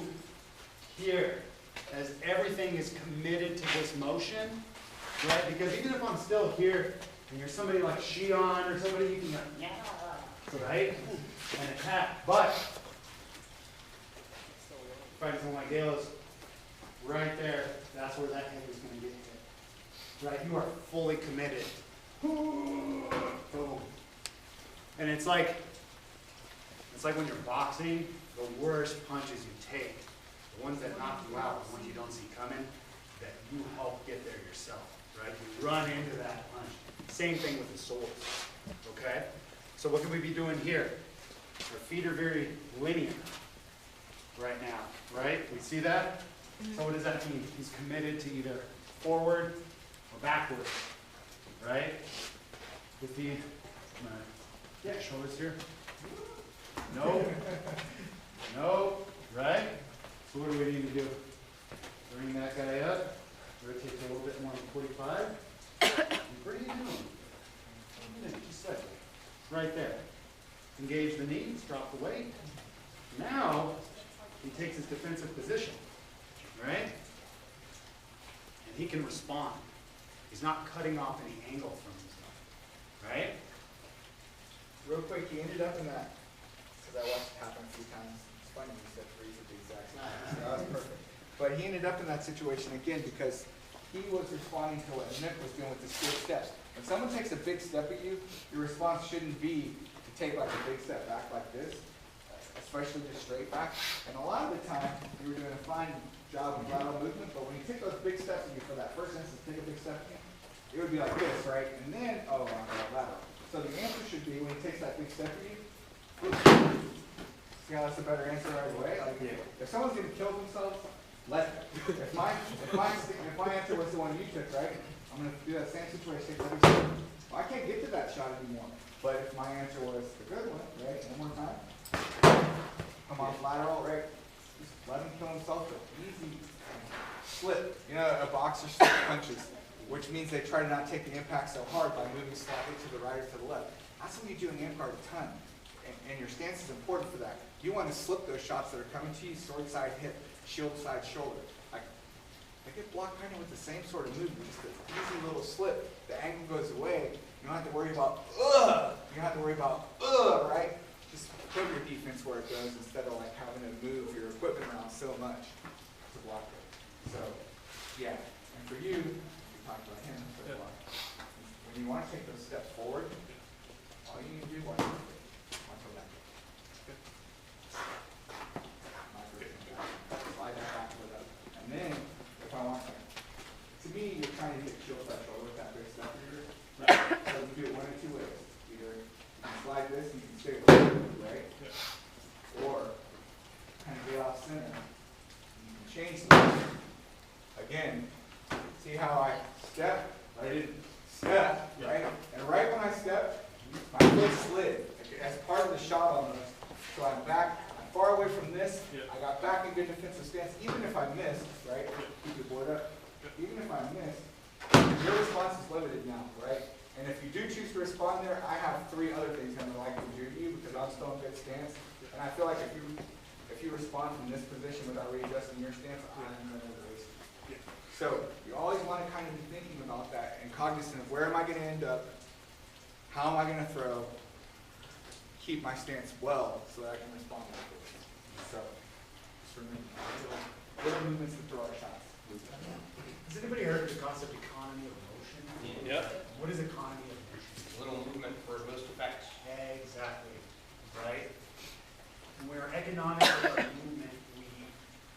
S1: here, as everything is committed to this motion, right? Because even if I'm still here, and you're somebody like Shion or somebody, you can go, yeah, right? And attack. But fighting someone like Dalos, right there, that's where that head is going to get hit. Right? You are fully committed. Boom. And it's like when you're boxing, the worst punches you take, the ones that knock you out, the ones you don't see coming, that you help get there yourself. Right? You run into that punch. Same thing with the sword. Okay? So what can we be doing here? Our feet are very linear right now, right? We see that? So what does that mean? He's committed to either forward or backward, right? With the, shoulders here. No. No. Right? So what do we need to do? Bring that guy up. Rotate a little bit more than 45. What are you doing? Just slightly. Right there. Engage the knees, drop the weight. Now, he takes his defensive position, right? And he can respond. He's not cutting off any angle from himself, right?
S2: Real quick, he ended up in that, because I watched it happen a few times. It's funny you said freeze at the exact same time. That was perfect. But he ended up in that situation again because he was responding to what Nick was doing with the split steps. When someone takes a big step at you, your response shouldn't be to take like a big step back like this, especially just straight back. And a lot of the time, you were doing a fine job of lateral movement, but when you take those big steps at you for that first instance, take a big step at you, it would be like this, right? And then, oh, I'm going lateral. So the answer should be, when he takes that big step at you, see how that's a better answer right away? Like, if someone's going to kill themselves, let them. If my answer was the one you took, right? I'm going to do that same situation, take that big step. Well, I can't get to that shot anymore. But if my answer was the good one, right? One more time. Come off lateral, right? Just let him kill himself with easy slip. You know, a boxer slip punches, which means they try to not take the impact so hard by moving slightly to the right or to the left. That's what you do in amp guard a ton. And your stance is important for that. You want to slip those shots that are coming to you, sword side hip, shield side shoulder. They get blocked kind of with the same sort of movement, just an easy little slip. The angle goes away. You don't have to worry about, You don't have to worry about, right? Just put your defense where it goes instead of like having to move your equipment around so much to block it. So, yeah. And for you, we talked about him, but when you want to take those steps forward, all you need to do is watch the left. Slide that back foot up. And then, if I want to me, you're trying to hit shoulder by shoulder with that big step here. So you do it one of two ways. Either you can slide this and you can stay with it, right? Or kind of get off center. You can change something. Again, see how I step? I didn't step, right? And right when I step, my foot slid. As part of the shot almost. So I'm back, I'm far away from this. I got back in good defensive stance. Even if I missed, right? Keep the board up. Even if I miss, your response is limited now, right? And if you do choose to respond there, I have 3 other things I'm going to likely do to you because I'm still in good stance. And I feel like if you respond from this position without readjusting your stance, I'm going to waste it. So you always want to kind of be thinking about that and cognizant of where am I going to end up, how am I going to throw, keep my stance well so that I can respond afterwards. So just remember, little movements to throw our shots.
S8: Has anybody heard of the concept of economy of motion?
S9: Yep.
S8: What is economy of motion?
S9: Little movement for most effects.
S8: Exactly. Right? When we're economic with our movement, we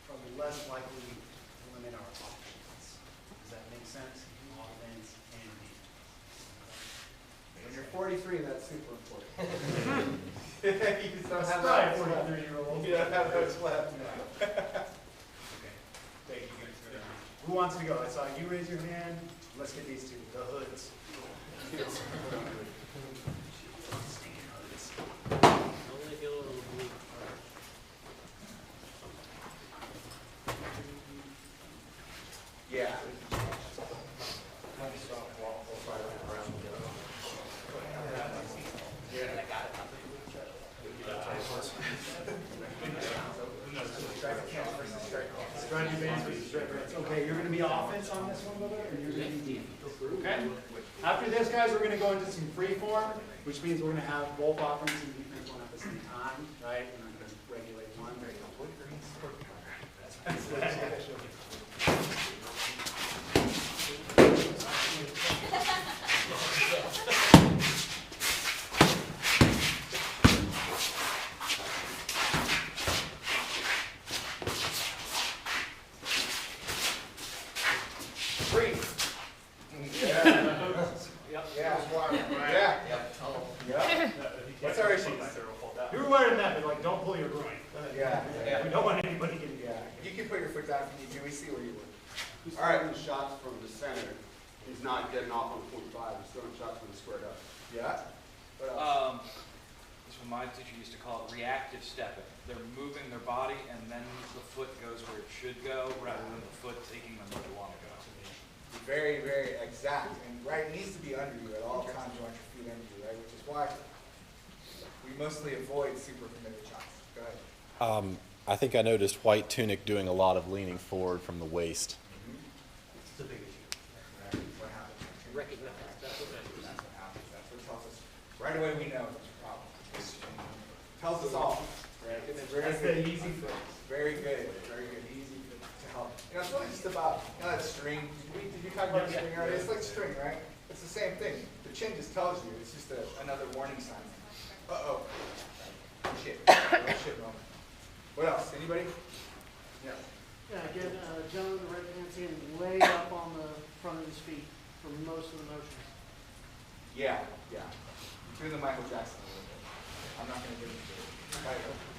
S8: are less likely to limit our options. Does that make sense? Offense and defense.
S2: When you're 43, that's super important. You just don't have
S8: right,
S2: that
S8: 43-year-old.
S2: You don't have those left.
S8: Thank you. Who wants to go? I saw you raise your hand. Let's get these two, the hoods.
S2: Yeah.
S8: Strike your bands versus strike bands. Okay, you're going to be offense on this one, Bubba, or you're going to be defense? Okay. After this, guys, we're going to go into some free form, which means we're going to have both offense and defense going at the same time, right? We're not going to regulate one.
S2: What's our issue?
S8: You were wearing that, but like, don't pull your groin.
S2: Yeah.
S8: We don't want anybody getting.
S2: Yeah. You can put your foot down if you need to. We see where you were.
S1: Who's throwing shots from the center? He's not getting off on 45. He's throwing shots from the squared up.
S2: Yeah. What else?
S6: This is what my teacher used to call it reactive stepping. They're moving their body and then the foot goes where it should go rather than the foot taking them where they want to go.
S2: Very, very exact. And right, it needs to be under you at all times. You want your feet under you, right? Which is why we mostly avoid super committed shots. Go ahead.
S10: I think I noticed White Tunic doing a lot of leaning forward from the waist.
S2: It's a big issue. Right? What happens? Recognize that's what happens. That's what tells us. Right away we know there's a problem. Tells us all. Right? It's very
S8: That's
S2: good.
S8: the easy fix.
S2: Very good. Very good. Easy to help. You know, it's really just about, you know, that string. Did you talk about string earlier? It's like string, right? It's the same thing. The chin just tells you. It's just another warning sign. Uh-oh. Shit. Oh, shit moment. What else? Anybody? Yeah.
S11: Yeah, again, John, the right hand's hand way up on the front of his feet for most of the motions.
S2: Yeah, yeah. Doing the Michael Jackson a little bit. I'm not going to get into it.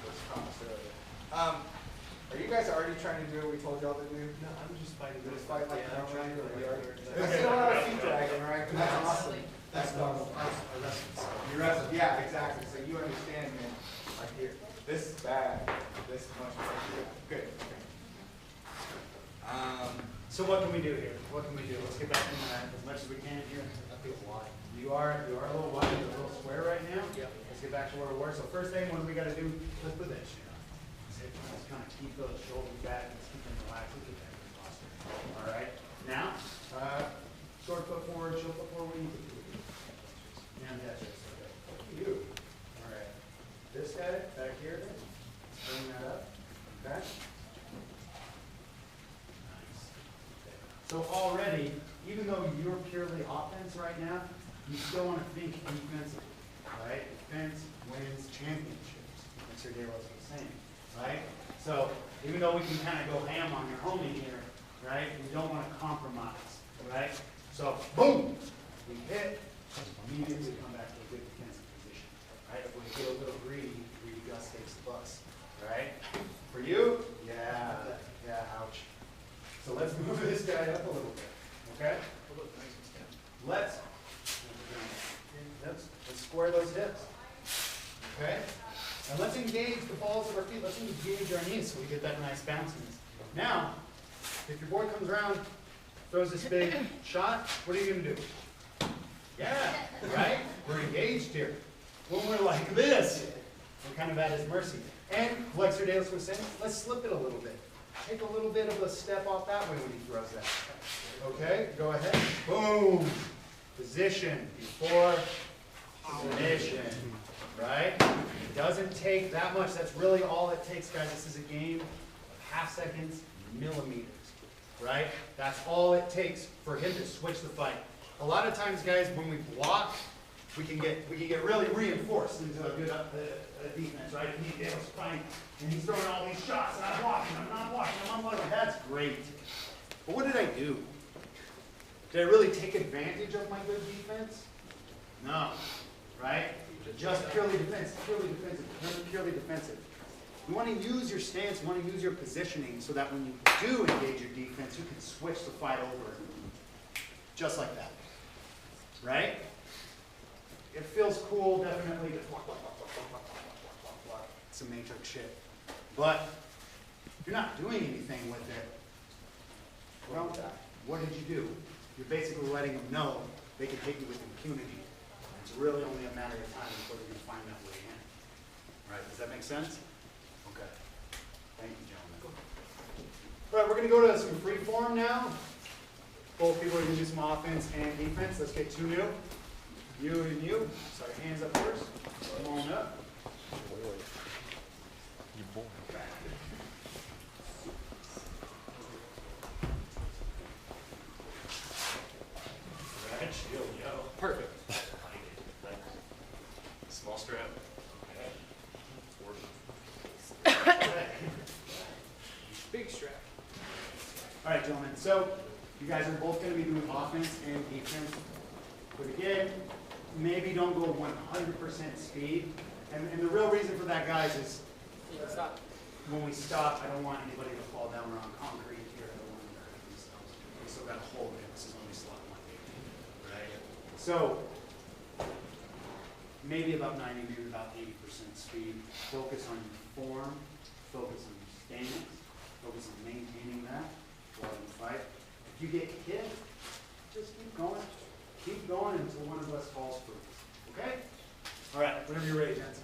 S2: Let's promise earlier. Are you guys already trying to do what we told y'all to do?
S8: No, I'm just fighting.
S2: Just fight like you're trying to do. I see a lot of feet dragging, right? That's awesome. That's awesome. You wrestle. Yeah, exactly. So you understand, man. Like here, this is bad. This much. Good. Okay.
S8: So what can we do here? What can we do? Let's get back in that as much as we can here. You are a little wide, a little square right now. Yeah. Let's get back to where we were. So first thing, what do we got to do? Let's put that shit on. Let's kind of keep those shoulders back. Let's keep them relaxed. Look at that posture. All right. Now, short foot forward, short foot forward. What do you do? And that's it. Okay. You. All right. This guy. already, even though you're purely offense right now, you still want to think defensively, right? Defense wins championships. Mr. Dalos was saying, right? So even though we can kind of go ham on your homie here, right? We don't want to compromise, right? So boom, we hit, immediately come back to a good defensive position, right? If we get a little greedy, Gus takes the bus, right? For you, yeah, ouch. So let's move this guy up a little bit, okay? Let's square those hips, okay? And let's engage the balls of our feet. Let's engage our knees so we get that nice bounciness. Now, if your board comes around, throws this big shot, what are you going to do? Yeah, right? We're engaged here. When we're like this, we're kind of at his mercy. And like Sir Dalos was saying, let's slip it a little bit. Take a little bit of a step off that way when he throws that. Okay, go ahead. Boom. Position before submission. Right? It doesn't take that much. That's really all it takes, guys. This is a game of half seconds, millimeters. Right? That's all it takes for him to switch the fight. A lot of times, guys, when we block, we can get really reinforced into a good defense, right? And he was fighting, and he's throwing all these shots, and I'm blocking, I'm blocking. That's great. But what did I do? Did I really take advantage of my good defense? No, right? Just purely defensive, purely defensive. You want to use your stance, you want to use your positioning so that when you do engage your defense, you can switch the fight over. Just like that, right? It feels cool, definitely, to block. It's some matrix shit. But if you're not doing anything with it, well, what did you do? You're basically letting them know they can hit you with impunity. It's really only a matter of time before they're going to find that way in. Right? Does that make sense? Okay. Thank you, gentlemen. All right, we're going to go to some free form now. Both people are going to do some offense and defense. Let's get two new. You and you. Sorry, hands up first. Come on up.
S6: Perfect.
S4: Small strap.
S6: Big strap.
S1: All right, gentlemen. So you guys are both going to be doing offense and defense. But again, maybe don't go 100% speed. And the real reason for that, guys, is when we stop, I don't want anybody to fall down around concrete here. I don't want them to hurt themselves. We still got to hold it. This is only slot one. Right? So maybe about 90, maybe about 80% speed. Focus on your form. Focus on your stance. Focus on maintaining that while you fight. If you get hit, just keep going. Keep going until one of us falls through. Okay? All right, whenever you're ready, Jensen.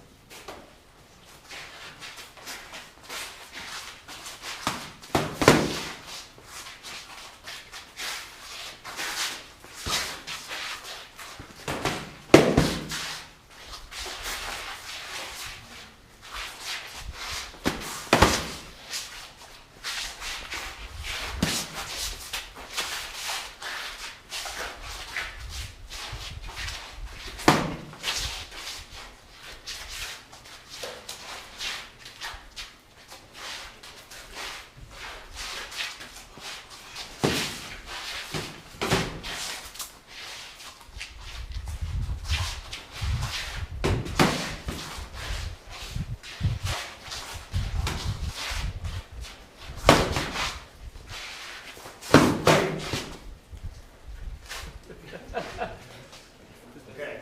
S1: Okay.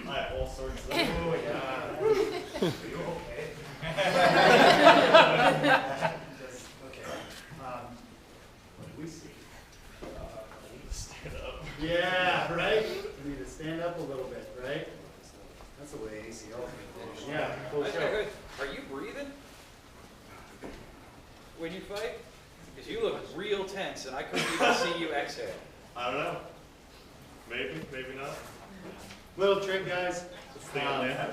S1: I have all sorts of. Oh, yeah. Are you okay? Just, okay. What do we see?
S4: I need to stand up.
S1: Yeah, right? We need to stand up a little bit, right? That's the way ACL finish. Yeah, full show.
S6: Are you breathing when you fight? Because you look real tense, and I couldn't even see you exhale.
S4: I don't know. Maybe, maybe not.
S1: Little trick, guys.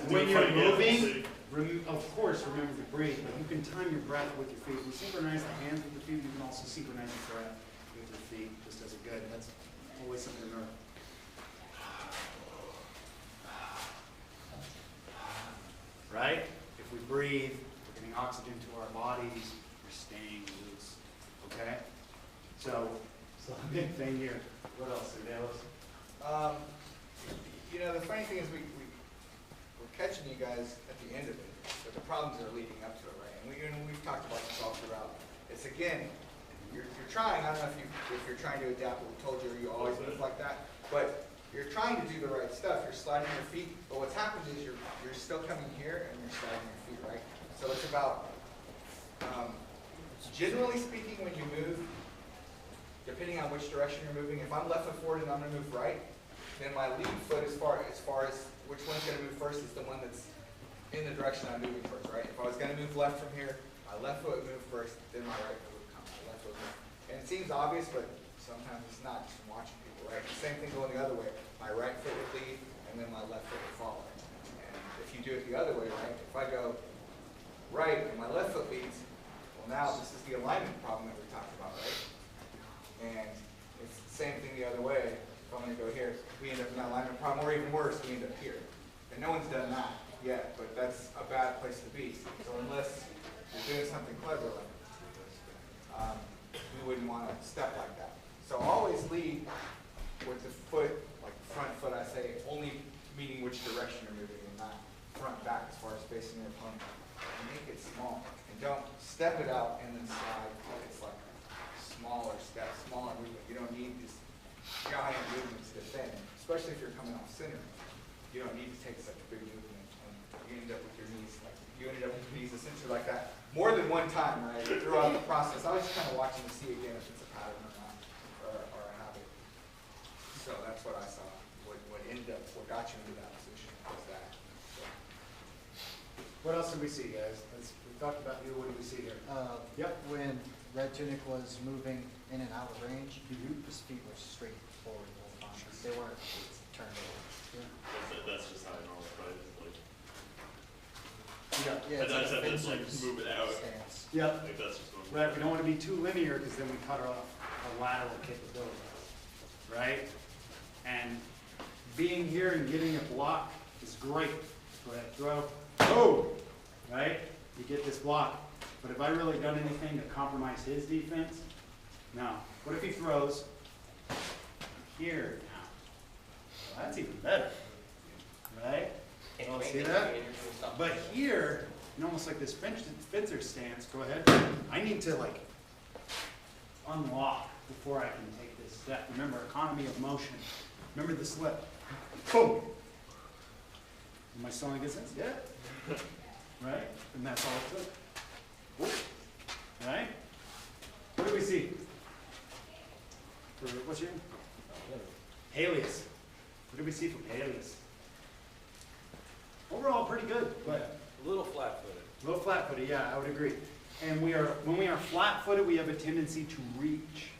S1: When you're moving,
S4: moving,
S1: of course, remember to breathe, but you can time your breath with your feet. You synchronize the hands with the feet. You can also synchronize your breath with your feet, just as a good. That's always something to remember. Right? If we breathe, we're getting oxygen to our bodies, we're staying loose. Okay? So a big thing here. What else, Dalos?
S2: You know, the funny thing is we're catching you guys at the end of it, but the problems are leading up to it, right? And we've talked about this all throughout. It's again, you're trying, I don't know if you're trying to adapt what we told you or you always move like that, but you're trying to do the right stuff. You're sliding your feet, but what's happened is you're still coming here and you're sliding your feet, right? So it's about, generally speaking, when you move, depending on which direction you're moving, if I'm left foot forward and I'm going to move right, then my lead foot, as far as which one's going to move first, is the one that's in the direction I'm moving first, right? If I was going to move left from here, my left foot would move first, then my right foot would come. My left foot would move. And it seems obvious, but sometimes it's not, just from watching people, right? The same thing going the other way. My right foot would lead, and then my left foot would follow. And if you do it the other way, right? If I go right and my left foot leads, well, now this is the alignment problem that we talked about, right? And it's the same thing the other way. If I'm going to go here, we end up in that alignment problem, or even worse, we end up here. And no one's done that yet, but that's a bad place to be. So unless you're doing something clever like we wouldn't want to step like that. So always lead with the foot, like the front foot, I say, only meaning which direction you're moving and not front back as far as facing your opponent. And make it small. And don't step it out and then slide. It's like smaller steps, smaller movement. You don't need this giant movements to defend, especially if you're coming off center. You don't need to take such a big movement, and you end up with your knees like you ended up with your knees essentially like that more than one time, right? Throughout the process, I was just kind of watching to see again if it's a pattern or not, or a habit. So that's what I saw. What got you into that position was that. So.
S1: What else did we see, guys? We talked about you. What did we see here? Yep.
S12: When Red Tunic was moving in and out of range, his feet were straight forward the whole time. They weren't turned over.
S4: That's just how I normally play. Like,
S1: Yeah.
S12: Yeah,
S4: I just have to
S12: Fincher's
S4: move it out.
S12: stance.
S1: Yep.
S4: Like that's just normal.
S1: Right. We don't want to be too linear because then we cut off our lateral capability. Right? And being here and getting a block is great. Go ahead, throw. Oh! Right? You get this block. But have I really done anything to compromise his defense? No. What if he throws here now? Well, that's even better. Right? You all see that? But here, in almost like this Fincher stance, go ahead. I need to like unlock before I can take this step. Remember, economy of motion. Remember the slip. Boom! Am I still in good sense? Yeah. Right? And that's all it took. Whoop. Right? What do we see? What's your name? Halius. What do we see from Halius? Overall, pretty good, but
S6: A little flat-footed.
S1: a little flat-footed, yeah, I would agree. And when we are flat-footed, we have a tendency to reach.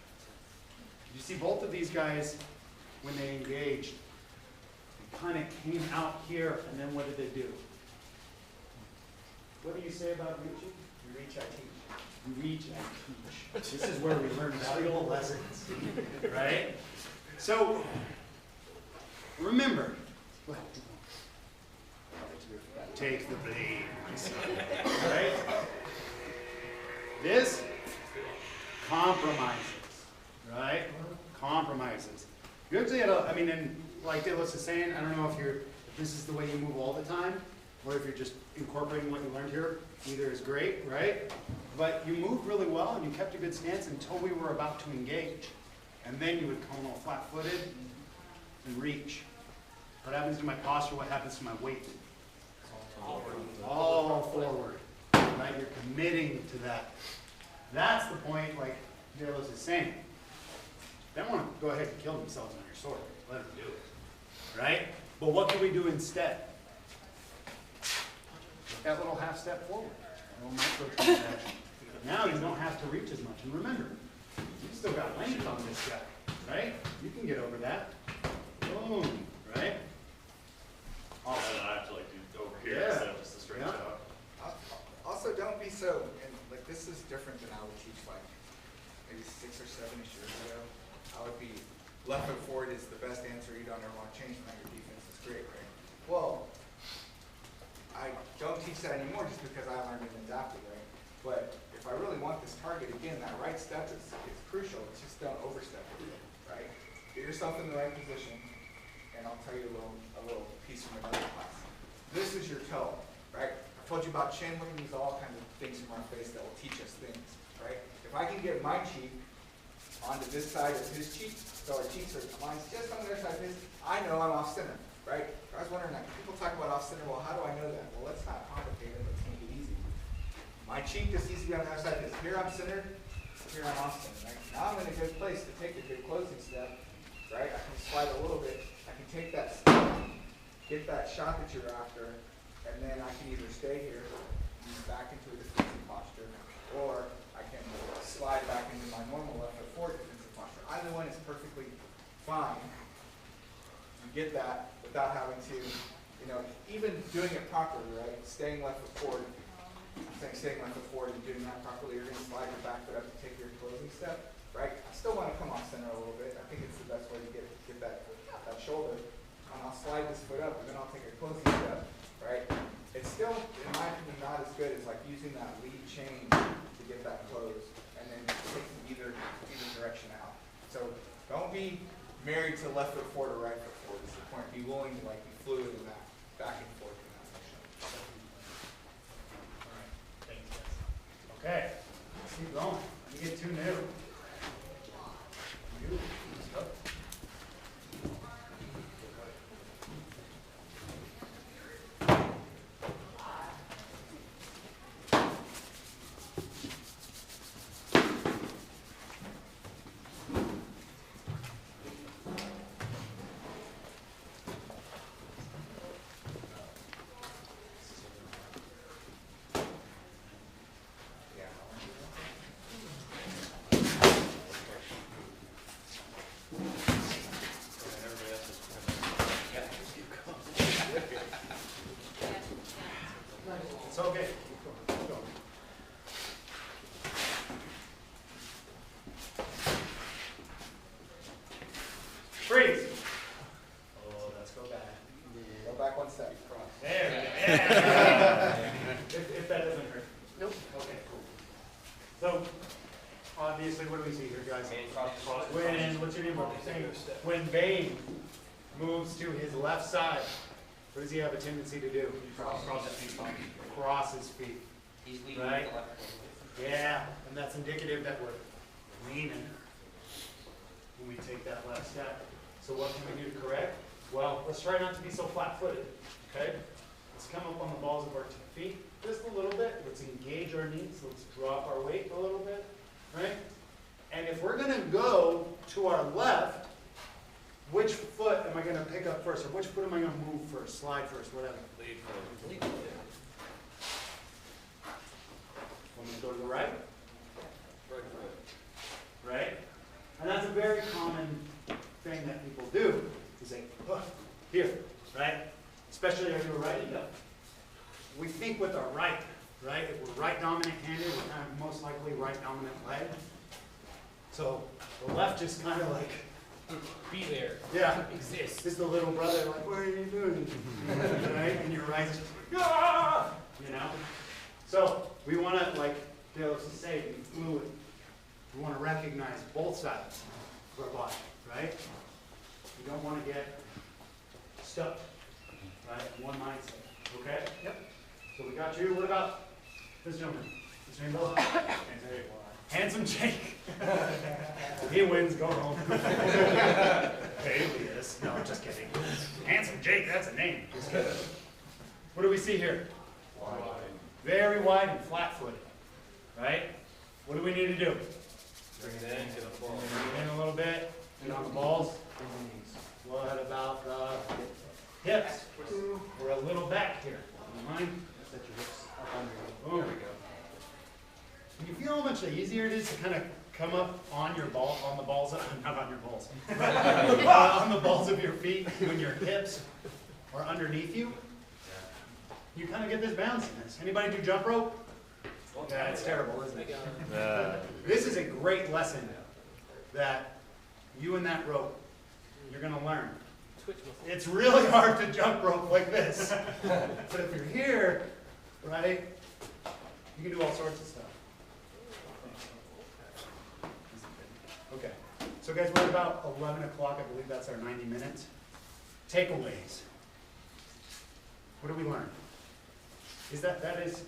S1: You see both of these guys, when they engaged, they kind of came out here, and then what did they do? What do you say about reaching?
S2: You reach, I teach.
S1: You reach and teach. This is where we learn valuable lessons, right? So, remember, take the bait, my son, right? This compromises, right? Compromises. You actually had I mean, and like Dalos is saying, I don't know if this is the way you move all the time, or if you're just incorporating what you learned here. Either is great, right? But you moved really well and you kept a good stance until we were about to engage. And then you would come all flat-footed and reach. What happens to my posture? What happens to my weight? All forward. Right? You're committing to that. That's the point, like Dalos is saying. They don't want to go ahead and kill themselves on your sword. Let them do it. Right? But what can we do instead? That little half step forward. A little micro transaction. Now you don't have to reach as much. And remember, you've still got length on this guy. Right? You can get over that. Boom. Right?
S4: Awesome. I have to like do over here
S1: Yeah.
S4: instead of just a straight
S1: Yeah.
S4: shot.
S2: Also, don't be so, and like this is different than I would teach like maybe 6 or 7 years ago. I would be left foot forward is the best answer. You don't ever want to change from that. Your defense is great, right? Well, I don't teach that anymore just because I learned and adapted, right? But if I really want this target, again, that right step is crucial. It's just don't overstep it, right? Get yourself in the right position, and I'll tell you a little piece from another class. This is your toe, right? I told you about chin. We're going to use all kinds of things from our face that will teach us things, right? If I can get my cheek onto this side of his cheek, so our cheeks are, mine's just on the other side of his, I know I'm off center, right? I was wondering, people talk about off center, well, how do I know that? Well, let's not complicate it, let's make it easy. My cheek just needs to be on the other side of his. Here I'm centered, here I'm off center, right? Now I'm in a good place to take a good closing step, right? I can slide a little bit, I can take that step, get that shot that you're after, and then I can either stay here, move back into a defensive posture, or I can slide back into my normal left foot forward defensive posture. Either one is perfectly fine. You get that without having to, even doing it properly, right? Staying left foot forward, staying left foot forward and doing that properly, you're going to slide your back foot up to take your closing step, right? I still want to come off center a little bit. I think it's the best way to get that shoulder. And I'll slide this foot up, and then I'll take a closing step, right? It's still, in my opinion, not as good as like using that lead chain to get that close, and then taking either direction out. So don't be married to left foot forward or right foot forward. Is the point. Be willing to like be fluid in that back and forth in that motion.
S8: All right, thanks guys. Okay, let's keep going. Let me get two new. Let's go. It's okay. Keep going. Freeze. Oh, let's go back.
S2: Go back one step.
S8: There we go. Yeah. if that doesn't hurt. Nope. Okay, cool. So, obviously, what do we see here, guys? What's your name? When Bane moves to his left side, what does he have a tendency to do? Cross his feet.
S6: He's leading
S8: Right?
S6: with the left.
S8: Yeah, and that's indicative that we're leaning when we take that left step. So what can we do to correct? Well, let's try not to be so flat-footed, okay? Let's come up on the balls of our feet just a little bit. Let's engage our knees. Let's drop our weight a little bit, right? And if we're gonna go to our left, which foot am I gonna pick up first? Or which foot am I gonna move first, slide first, whatever?
S4: Lead foot.
S8: Lead foot. I'm gonna go to the right.
S4: Right foot.
S8: Right? And that's a very common thing that people do, is they, here, right? Especially if you're righty. We think with our right? If we're right dominant handed, we're kind of most likely right dominant leg. So the left just kind of like,
S3: Be there.
S8: yeah,
S3: Exist.
S8: is the little brother like, what are you doing? Right? And your right is just like, ah! So we want to, like Dalos is saying, be fluid. We want to recognize both sides of our body, right? We don't want to get stuck, right, in one mindset. Okay? Yep. So we got you. What about this gentleman? His name is Handsome Jake. He wins, go home. Alias. No, just kidding. Handsome Jake, that's a name. Just kidding. What do we see here? Wide. Very wide and flat-footed, right? What do we need to do?
S4: Bring it in, get the ball.
S8: Bring it in a little bit, and on the balls. What about the hips? We're a little back here. You mind? Set your hips up under you. There we go. Can you feel how much easier it is to kind of come up on your ball, on the balls, not on your balls, on the balls of your feet when your hips are underneath you? You kind of get this bounciness. Anybody do jump rope? Yeah, it's terrible, isn't it? This is a great lesson that
S1: you and that rope, you're gonna learn. It's really hard to jump rope like this. But if you're here, right, you can do all sorts of stuff. Okay, so guys, we're at about 11 o'clock. I believe that's our 90 minutes. Takeaways. What did we learn? Is that is?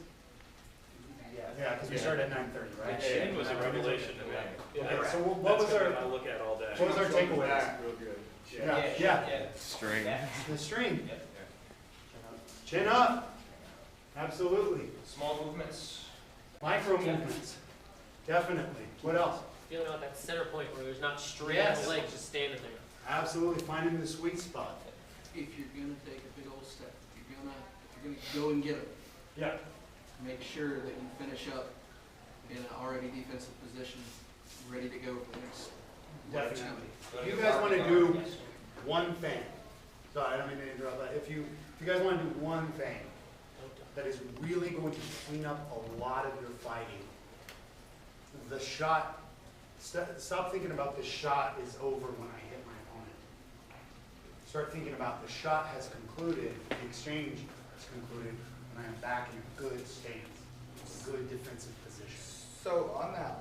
S1: Yeah, because we started at 9:30, right?
S4: It was a revelation to me.
S1: Okay, so what was our?
S4: I look at all day.
S1: What was our takeaways?
S4: Real good.
S1: Yeah.
S10: String.
S1: The string. Chin up. Absolutely.
S9: Small movements.
S1: Micro movements. Definitely. What else?
S3: Feeling out that center point where there's not straight
S1: Yes.
S3: legs just standing there.
S1: Absolutely. Finding the sweet spot.
S13: If you're gonna take a big old step, if you're gonna go and get it,
S1: Yeah.
S13: make sure that you finish up in an already defensive position, ready to go for the next.
S1: Definitely. If you guys want to do one thing, sorry, I don't mean to interrupt, but if you guys want to do one thing that is really going to clean up a lot of your fighting, the shot, stop thinking about the shot is over when I hit my opponent. Start thinking about the shot has concluded, the exchange has concluded, and I am back in a good stance, a good defensive position.
S2: So on that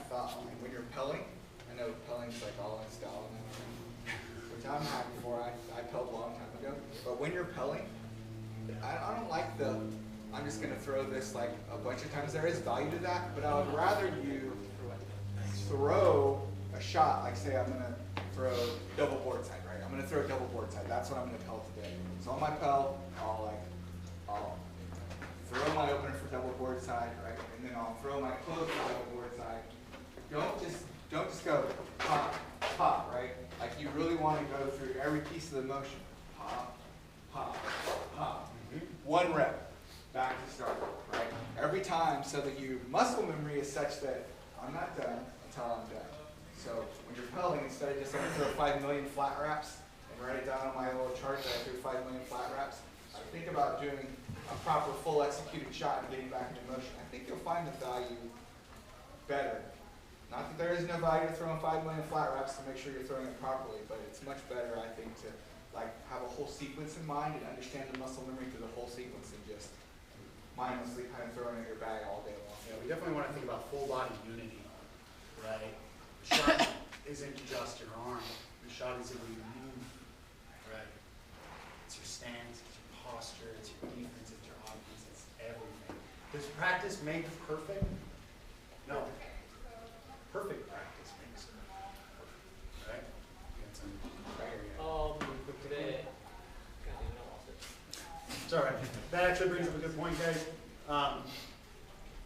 S2: thought line, when you're pelling, I know pelling's like all in style and everything, which I'm happy for. I pelled a long time ago. But when you're pelling, I don't like I'm just gonna throw this like a bunch of times. There is value to that, but I would rather you throw a shot, like say I'm gonna throw double board side, right? I'm gonna throw double board side. That's what I'm gonna pell today. So on my pell, I'll throw my opener for double board side, right? And then I'll throw my close for double board side. Don't just go pop, pop, right? Like you really want to go through every piece of the motion. Pop, pop, pop. One rep, back to start, right? Every time, so that your muscle memory is such that I'm not done until I'm done. So when you're pelling, instead of just throw 5 million flat wraps and write it down on my little chart that I threw 5 million flat wraps, I think about doing a proper full executed shot and getting back into motion. I think you'll find the value better. Not that there is no value to throwing 5 million flat wraps to make sure you're throwing it properly, but it's much better, I think, to like have a whole sequence in mind and understand the muscle memory through the whole sequence and just mindlessly kind of throwing it in your bag all day long.
S1: Yeah, we definitely want to think about full body unity, right? The shot isn't just your arm. The shot is in your move, right? It's your stance, it's your posture, it's your defense, it's your offense, it's everything. Does practice make perfect? No. Perfect practice makes it perfect, right? You got some right here.
S3: Today.
S1: It's all right. That actually brings up a good point, guys.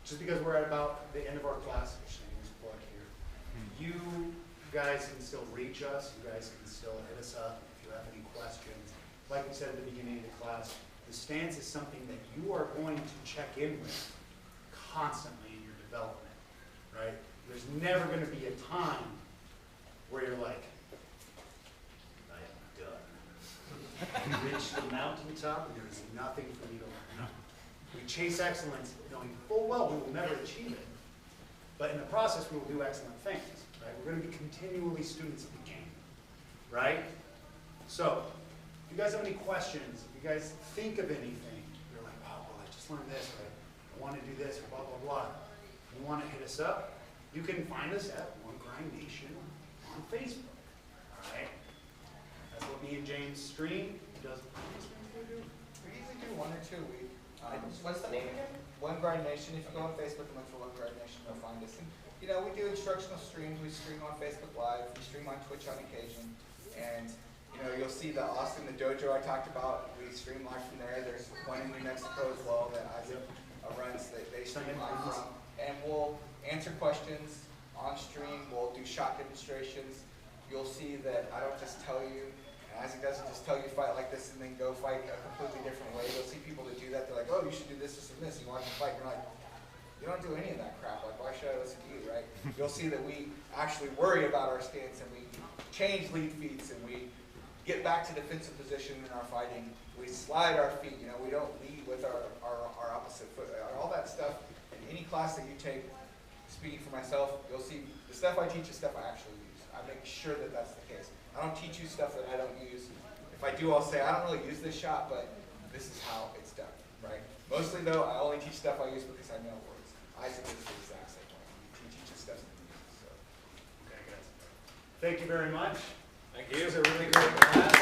S1: Just because we're at about the end of our class, shameless plug here, you guys can still reach us. You guys can still hit us up if you have any questions. Like we said at the beginning of the class, the stance is something that you are going to check in with constantly in your development, right? There's never going to be a time where you're like, I am done. You reach the mountaintop and there's nothing for me to learn. We chase excellence knowing full well we will never achieve it. But in the process, we will do excellent things, right? We're going to be continually students of the game, right? So, if you guys have any questions, if you guys think of anything, you're like, oh, well, I just learned this, right? I want to do this, or blah, blah, blah. You want to hit us up? You can find us at One Grind Nation on Facebook, all right? That's what me and James stream. He does,
S2: We usually do 1 or 2 a week.
S9: What's the name again?
S2: One Grind Nation. If you go on Facebook and look for One Grind Nation, you'll find us. And, you know, we do instructional streams. We stream on Facebook Live. We stream on Twitch on occasion. And, you know, you'll see the Austin, the dojo I talked about. We stream live from there. There's one in New Mexico as well that Isaac runs that they stream live from. And we'll answer questions on stream. We'll do shot demonstrations. You'll see that I don't just tell you, Isaac doesn't just tell you fight like this and then go fight a completely different way. You'll see people that do that. They're like, oh, you should do this, this, and this. You watch them fight. You're like, you don't do any of that crap. Like, why should I listen to you, right? You'll see that we actually worry about our stance and we change lead feet and we get back to defensive position in our fighting. We slide our feet. You know, we don't lead with our opposite foot. All that stuff. In any class that you take, speaking for myself, you'll see the stuff I teach is stuff I actually use. I make sure that that's the case. I don't teach you stuff that I don't use. If I do, I'll say, I don't really use this shot, but this is how it's done, right? Mostly though, I only teach stuff I use because I know it works. Isaac is the exact same way. He teaches stuff that he uses, so.
S1: Okay, guys. Thank you very much.
S2: Thank you. It was a really great class.